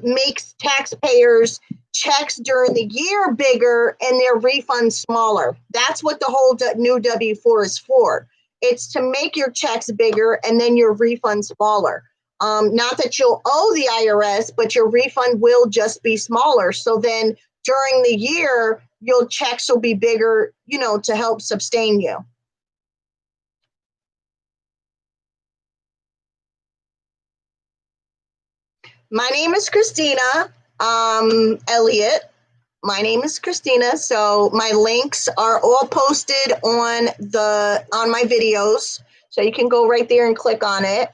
makes taxpayers' checks during the year bigger and their refunds smaller. That's what the whole new W-4 is for. It's to make your checks bigger and then your refund smaller. Not that you'll owe the IRS, but your refund will just be smaller. So then during the year, your checks will be bigger, to help sustain you. My name is Christina Elliott. My name is Christina. So my links are all posted on my videos. So you can go right there and click on it.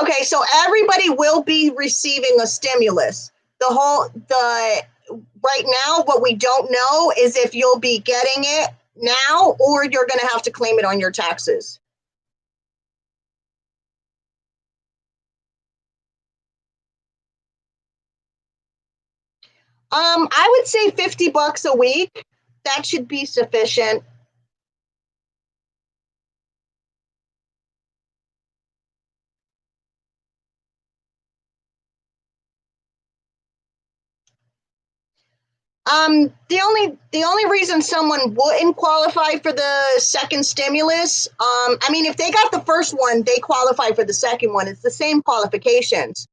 Okay, so everybody will be receiving a stimulus. Right now, what we don't know is if you'll be getting it now or you're going to have to claim it on your taxes. I would say $50 a week. That should be sufficient. The only reason someone wouldn't qualify for the second stimulus, I mean, if they got the first one, they qualify for the second one. It's the same qualifications.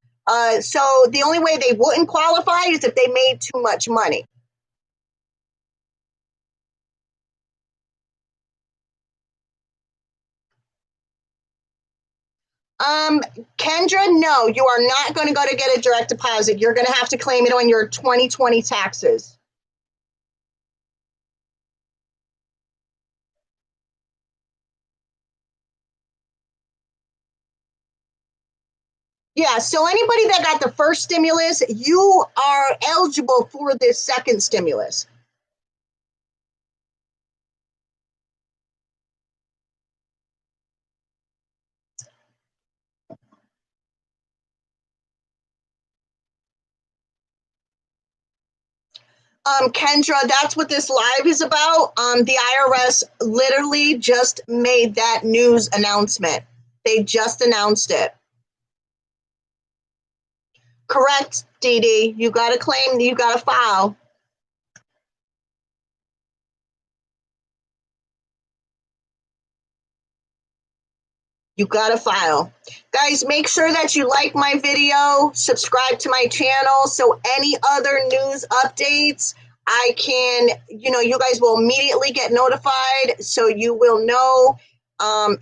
So the only way they wouldn't qualify is if they made too much money. Kendra, no, you are not going to go to get a direct deposit. You're going to have to claim it on your 2020 taxes. Yeah, so anybody that got the first stimulus, you are eligible for this second stimulus. Kendra, that's what this live is about. The IRS literally just made that news announcement. They just announced it. Correct, Dee Dee. You got to claim, you got to file. You gotta file. Guys, make sure that you like my video, subscribe to my channel, so any other news updates, I can, you guys will immediately get notified, so you will know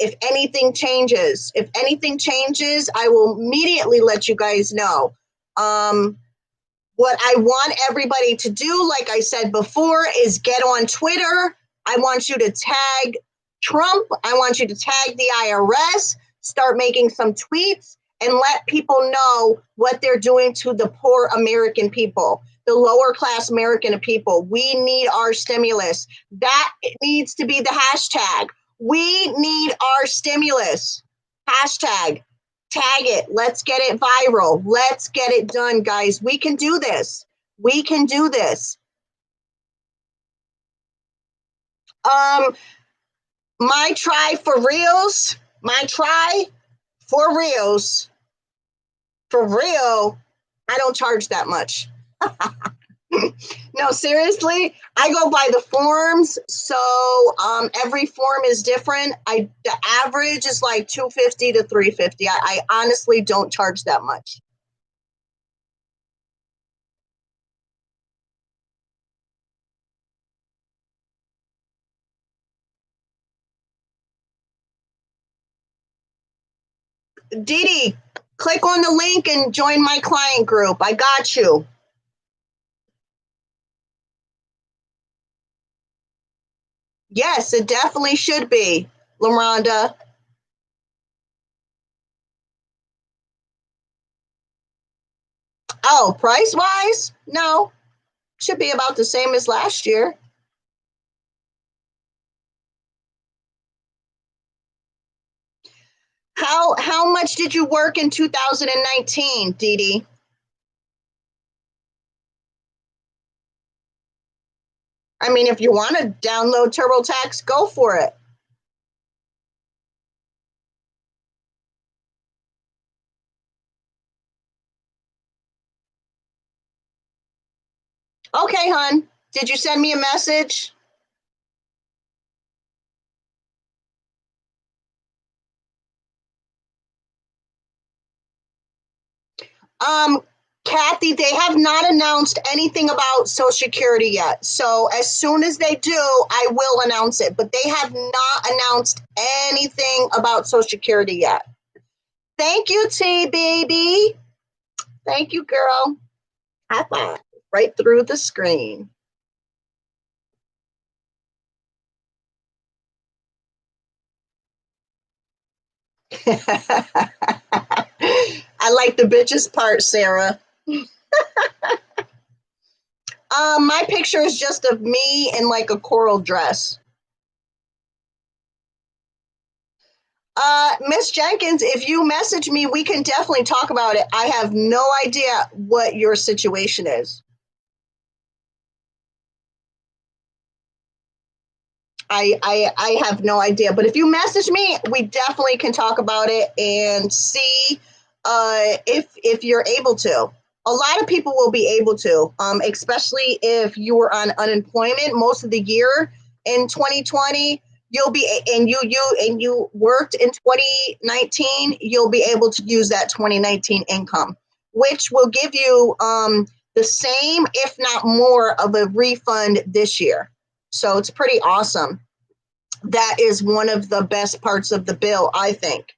if anything changes. If anything changes, I will immediately let you guys know. What I want everybody to do, like I said before, is get on Twitter. I want you to tag Trump. I want you to tag the IRS, start making some tweets, and let people know what they're doing to the poor American people, the lower class American people. We need our stimulus. That needs to be the hashtag. We need our stimulus. Hashtag. Tag it. Let's get it viral. Let's get it done, guys. We can do this. We can do this. My try for reals. My try for reals. For real. I don't charge that much. No, seriously, I go by the forms. So every form is different. The average is like $250 to $350. I honestly don't charge that much. Dee Dee, click on the link and join my client group. I got you. Yes, it definitely should be, LaRonda. Oh, price wise? No. Should be about the same as last year. How much did you work in 2019, Dee Dee? I mean, if you want to download TurboTax, go for it. Okay, hon. Did you send me a message? Um, Kathy, they have not announced anything about Social Security yet. So as soon as they do, I will announce it. But they have not announced anything about Social Security yet. Thank you, T baby. Thank you, girl. High five. Right through the screen. I like the bitches part, Sarah. My picture is just of me in like a coral dress. Miss Jenkins, if you message me, we can definitely talk about it. I have no idea what your situation is. I have no idea. But if you message me, we definitely can talk about it and see if you're able to. A lot of people will be able to, especially if you were on unemployment most of the year in 2020. You'll be and you worked in 2019. You'll be able to use that 2019 income, which will give you the same, if not more, of a refund this year. So it's pretty awesome. That is one of the best parts of the bill, I think.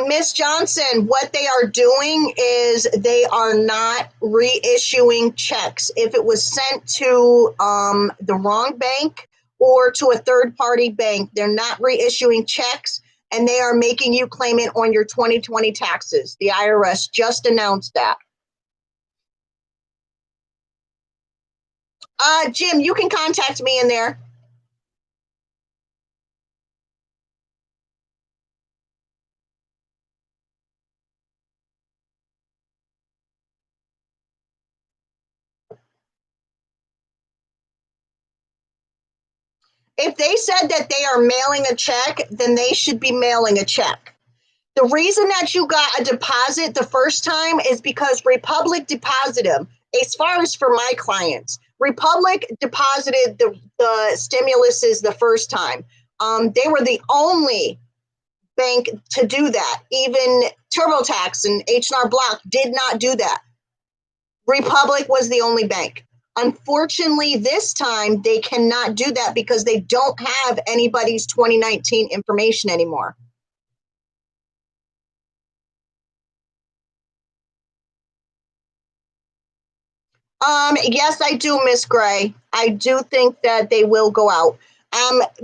Miss Johnson, what they are doing is they are not reissuing checks. If it was sent to the wrong bank or to a third party bank, they're not reissuing checks and they are making you claim it on your 2020 taxes. The IRS just announced that. Jim, you can contact me in there. If they said that they are mailing a check, then they should be mailing a check. The reason that you got a deposit the first time is because Republic deposited them. As far as for my clients, Republic deposited the stimuluses the first time. They were the only bank to do that. Even TurboTax and H&R Block did not do that. Republic was the only bank. Unfortunately, this time they cannot do that because they don't have anybody's 2019 information anymore. Yes, I do, Miss Gray. I do think that they will go out.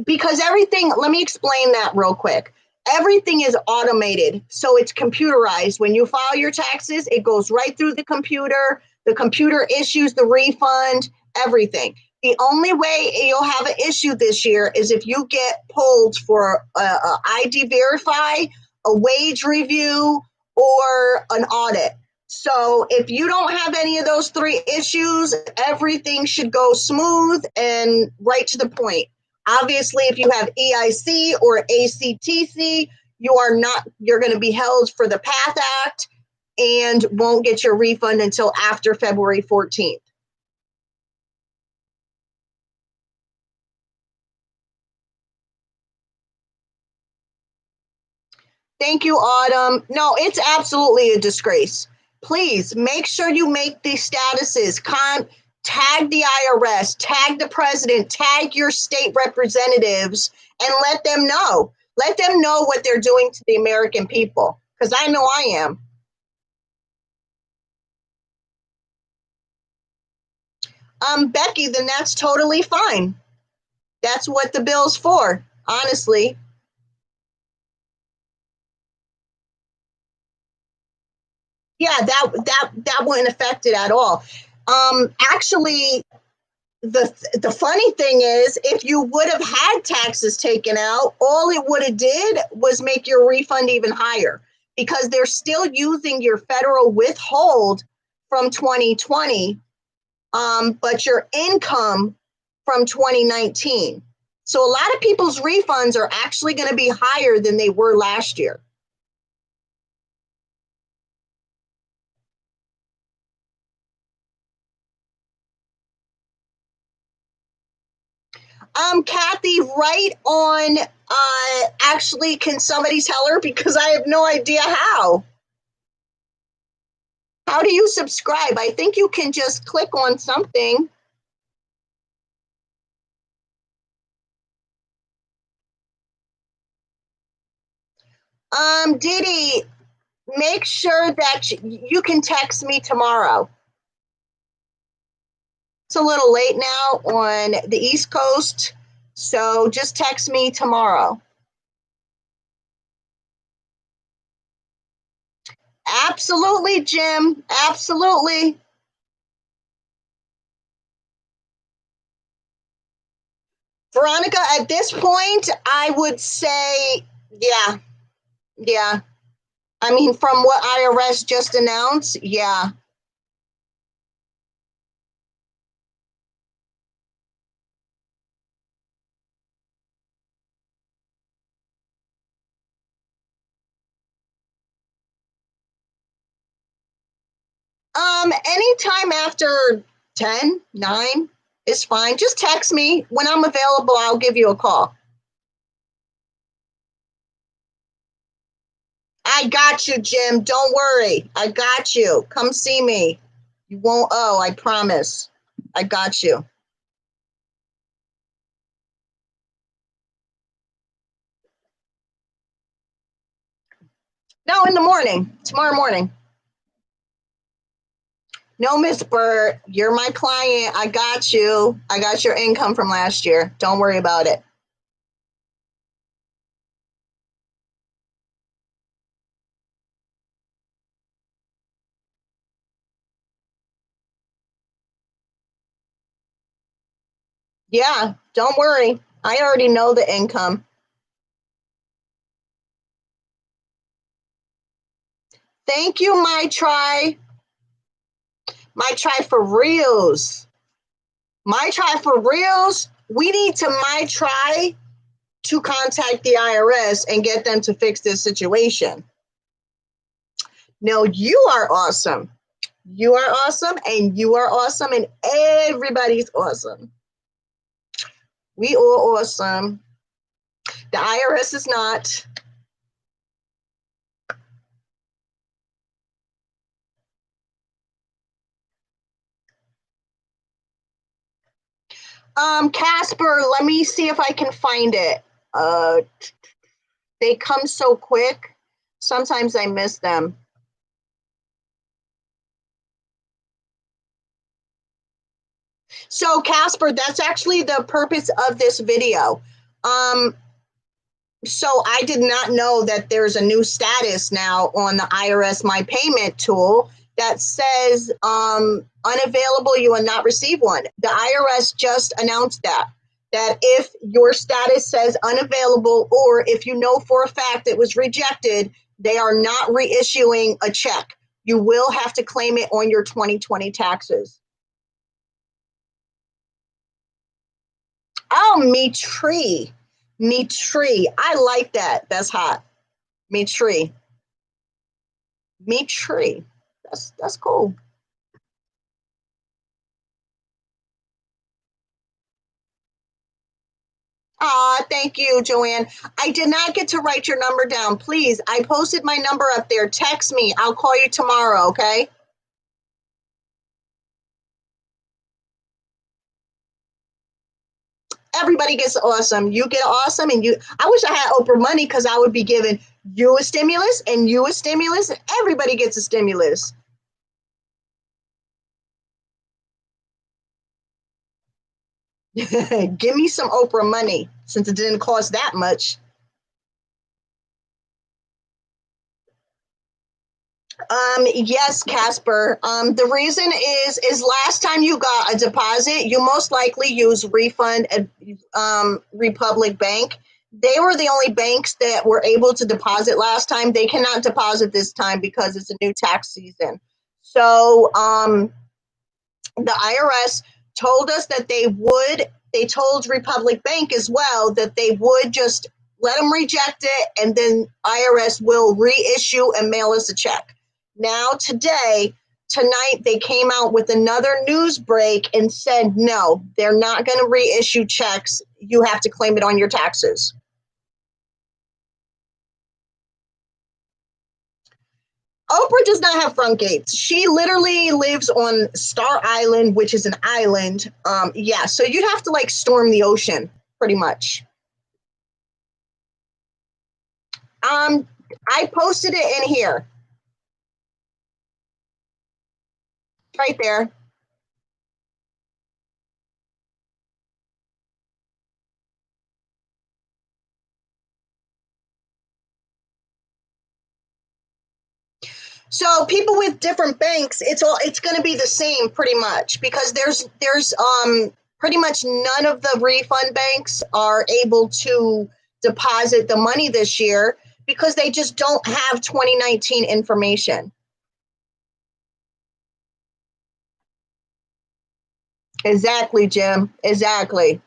Because everything, let me explain that real quick. Everything is automated, so it's computerized. When you file your taxes, it goes right through the computer. The computer issues the refund, everything. The only way you'll have an issue this year is if you get pulled for a ID verify, a wage review, or an audit. So if you don't have any of those three issues, everything should go smooth and right to the point. Obviously, if you have EIC or ACTC, you're going to be held for the PATH Act and won't get your refund until after February 14th. Thank you, Autumn. No, it's absolutely a disgrace. Please make sure you make these statuses. Tag the IRS, tag the president, tag your state representatives, and let them know. Let them know what they're doing to the American people, because I know I am. Becky, then that's totally fine. That's what the bill's for, honestly. Yeah, that wouldn't affect it at all. Actually, the funny thing is, if you would have had taxes taken out, all it would have did was make your refund even higher because they're still using your federal withhold from 2020, but your income from 2019. So a lot of people's refunds are actually going to be higher than they were last year. Kathy, right on. Actually, can somebody tell her, because I have no idea how. How do you subscribe? I think you can just click on something. Didi, make sure that you can text me tomorrow. It's a little late now on the East Coast, so just text me tomorrow. Absolutely, Jim. Absolutely. Veronica, at this point, I would say, yeah, yeah. I mean, from what IRS just announced, yeah. Anytime after 10, 9 is fine. Just text me. When I'm available, I'll give you a call. I got you, Jim. Don't worry. I got you. Come see me. You won't owe, I promise. I got you. No, in the morning. Tomorrow morning. No, Miss Burt, you're my client. I got you. I got your income from last year. Don't worry about it. Yeah, don't worry. I already know the income. Thank you, my try. My try for reals. My try for reals. We need to my try to contact the IRS and get them to fix this situation. No, you are awesome. You are awesome, and you are awesome, and everybody's awesome. We all awesome. The IRS is not. Casper, let me see if I can find it. They come so quick. Sometimes I miss them. So Casper, that's actually the purpose of this video. So I did not know that there's a new status now on the IRS My Payment tool that says unavailable, you will not receive one. The IRS just announced that if your status says unavailable, or if you know for a fact it was rejected, they are not reissuing a check. You will have to claim it on your 2020 taxes. Oh, me tree. Me tree. I like that. That's hot. Me tree. Me tree. That's cool. Thank you, Joanne. I did not get to write your number down. Please, I posted my number up there. Text me. I'll call you tomorrow, okay? Everybody gets awesome. You get awesome, and you. I wish I had Oprah money, because I would be giving you a stimulus and you a stimulus, and everybody gets a stimulus. Give me some Oprah money, since it didn't cost that much. Yes, Casper. The reason is last time you got a deposit, you most likely use Refund at Republic Bank. They were the only banks that were able to deposit last time. They cannot deposit this time because it's a new tax season. So the IRS told us that they would. They told Republic Bank as well that they would just let them reject it, and then IRS will reissue and mail us a check. Now today, tonight they came out with another news break and said, no, they're not going to reissue checks. You have to claim it on your taxes. Oprah does not have front gates. She literally lives on Star Island, which is an island. Yeah, so you'd have to like storm the ocean, pretty much. I posted it in here, right there. So people with different banks, it's going to be the same pretty much because there's pretty much none of the refund banks are able to deposit the money this year because they just don't have 2019 information. Exactly, Jim. Exactly.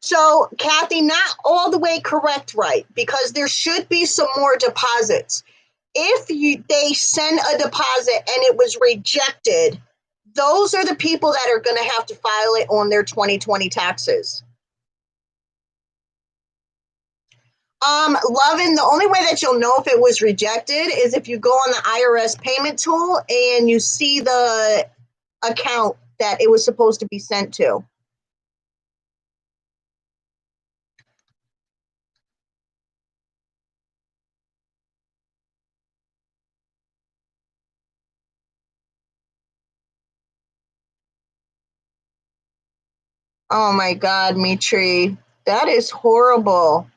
So, Kathy, not all the way correct, right? Because there should be some more deposits. If they send a deposit and it was rejected, those are the people that are going to have to file it on their 2020 taxes. Lovin, the only way that you'll know if it was rejected is if you go on the IRS payment tool and you see the account that it was supposed to be sent to. Oh my God, Mitri, that is horrible.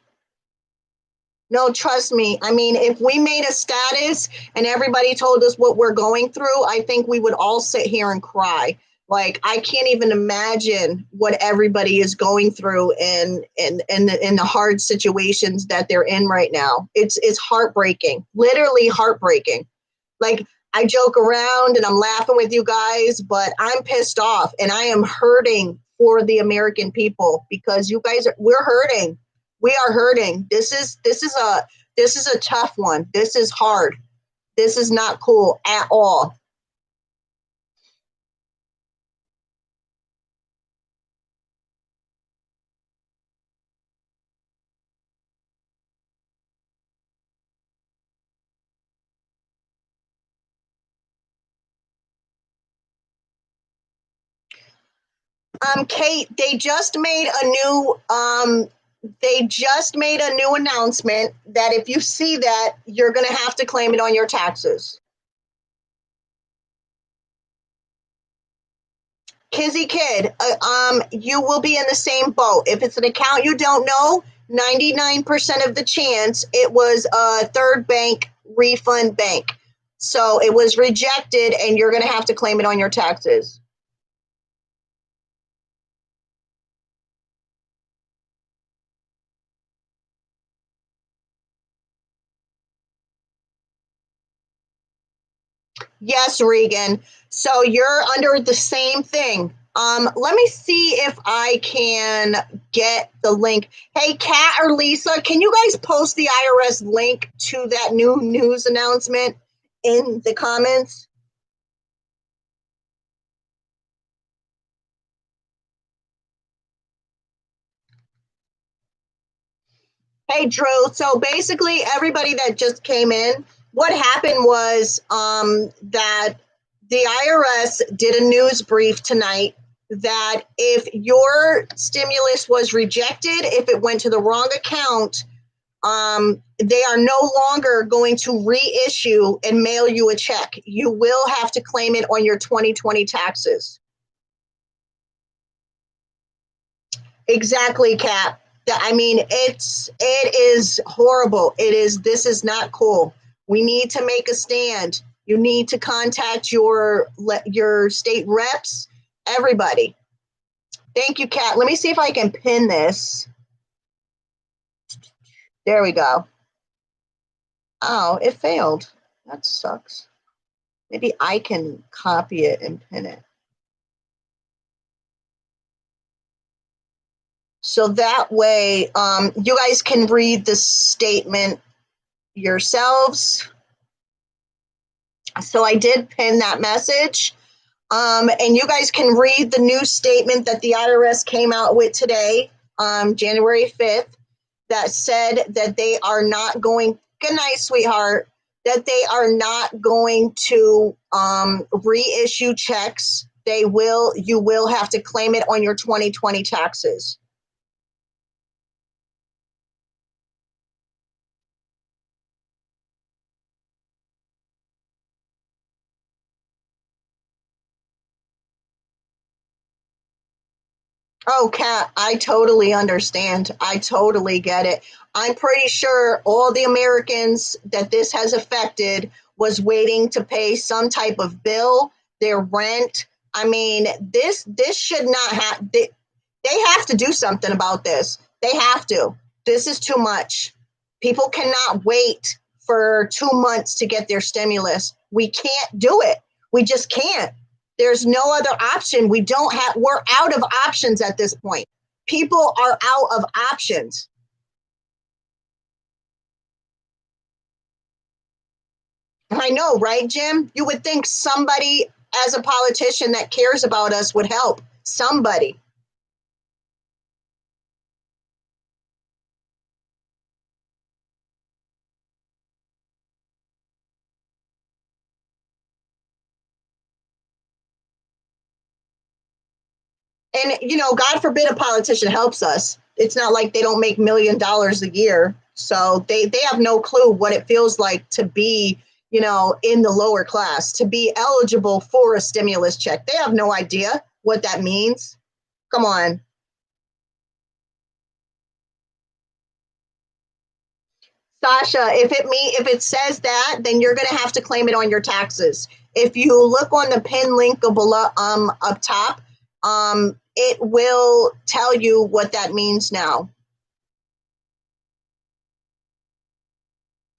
No, trust me. I mean, if we made a status and everybody told us what we're going through, I think we would all sit here and cry. Like, I can't even imagine what everybody is going through and the hard situations that they're in right now. It's heartbreaking, literally heartbreaking. Like, I joke around and I'm laughing with you guys, but I'm pissed off and I am hurting for the American people because we're hurting. We are hurting. This is a tough one. This is hard. This is not cool at all. Kate, they just made a new announcement that if you see that, you're going to have to claim it on your taxes. Kizzy Kid, you will be in the same boat. If it's an account you don't know, 99% of the chance it was a third bank refund bank. So it was rejected and you're going to have to claim it on your taxes. Yes, Regan. So you're under the same thing. Let me see if I can get the link. Hey, Kat or Lisa, can you guys post the IRS link to that new news announcement in the comments? Hey, Drew. So basically, everybody that just came in, what happened was that the IRS did a news brief tonight that if your stimulus was rejected, if it went to the wrong account, they are no longer going to reissue and mail you a check. You will have to claim it on your 2020 taxes. Exactly, Cap. I mean, it is horrible. This is not cool. We need to make a stand. You need to contact your state reps, everybody. Thank you, Kat. Let me see if I can pin this. There we go. Oh, it failed. That sucks. Maybe I can copy it and pin it. So that way, you guys can read the statement yourselves. So I did pin that message. And you guys can read the new statement that the IRS came out with today, January 5th, that said that they are not going, good night, sweetheart, that they are not going to reissue checks. You will have to claim it on your 2020 taxes. Oh, Kat, I totally understand. I totally get it. I'm pretty sure all the Americans that this has affected was waiting to pay some type of bill, their rent. I mean, this should not have. They have to do something about this. They have to. This is too much. People cannot wait for 2 months to get their stimulus. We can't do it. We just can't. There's no other option. We're out of options at this point. People are out of options. I know, right, Jim? You would think somebody, as a politician that cares about us, would help. Somebody. And, God forbid a politician helps us. It's not like they don't make $1 million a year. So they have no clue what it feels like to be, in the lower class, to be eligible for a stimulus check. They have no idea what that means. Come on. Sasha, if it says that, then you're going to have to claim it on your taxes. If you look on the pin link below, up top, it will tell you what that means now.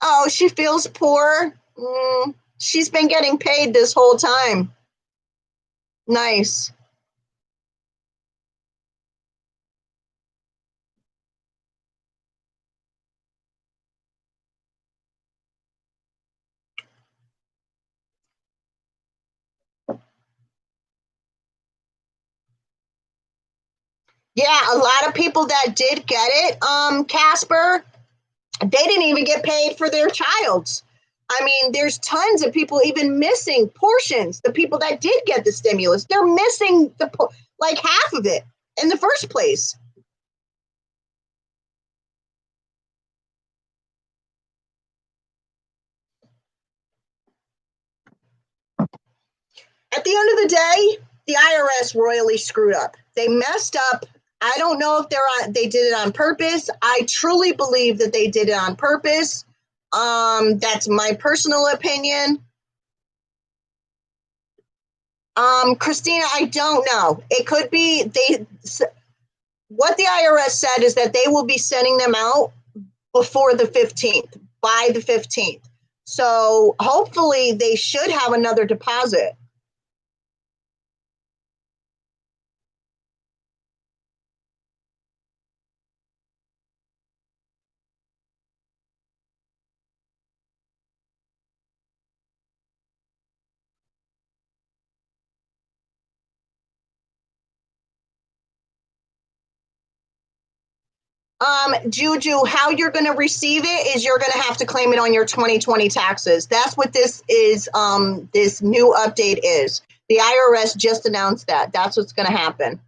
Oh, she feels poor. She's been getting paid this whole time. Nice. Yeah, a lot of people that did get it, Casper, they didn't even get paid for their child's. I mean, there's tons of people even missing portions. The people that did get the stimulus, they're missing like half of it in the first place. At the end of the day, the IRS royally screwed up. They messed up. I don't know if they did it on purpose. I truly believe that they did it on purpose. That's my personal opinion. Christina, I don't know. It could be what the IRS said is that they will be sending them out before the 15th, by the 15th. So hopefully they should have another deposit. Juju, how you're going to receive it is you're going to have to claim it on your 2020 taxes. That's what this is. This new update is. The IRS just announced that. That's what's going to happen.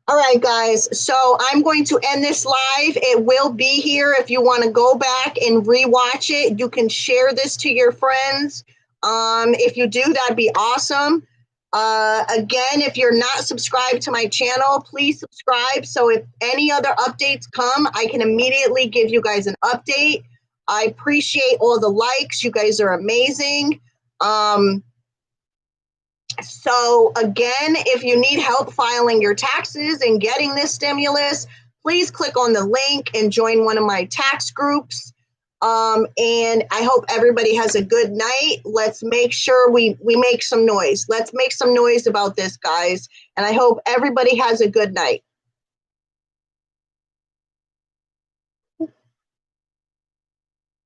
All right, guys. So I'm going to end this live. It will be here. If you want to go back and rewatch it, you can share this to your friends. If you do, that'd be awesome. Again, if you're not subscribed to my channel, please subscribe. So if any other updates come, I can immediately give you guys an update. I appreciate all the likes. You guys are amazing. So again, if you need help filing your taxes and getting this stimulus, please click on the link and join one of my tax groups. And I hope everybody has a good night. Let's make sure we make some noise. Let's make some noise about this, guys. And I hope everybody has a good night.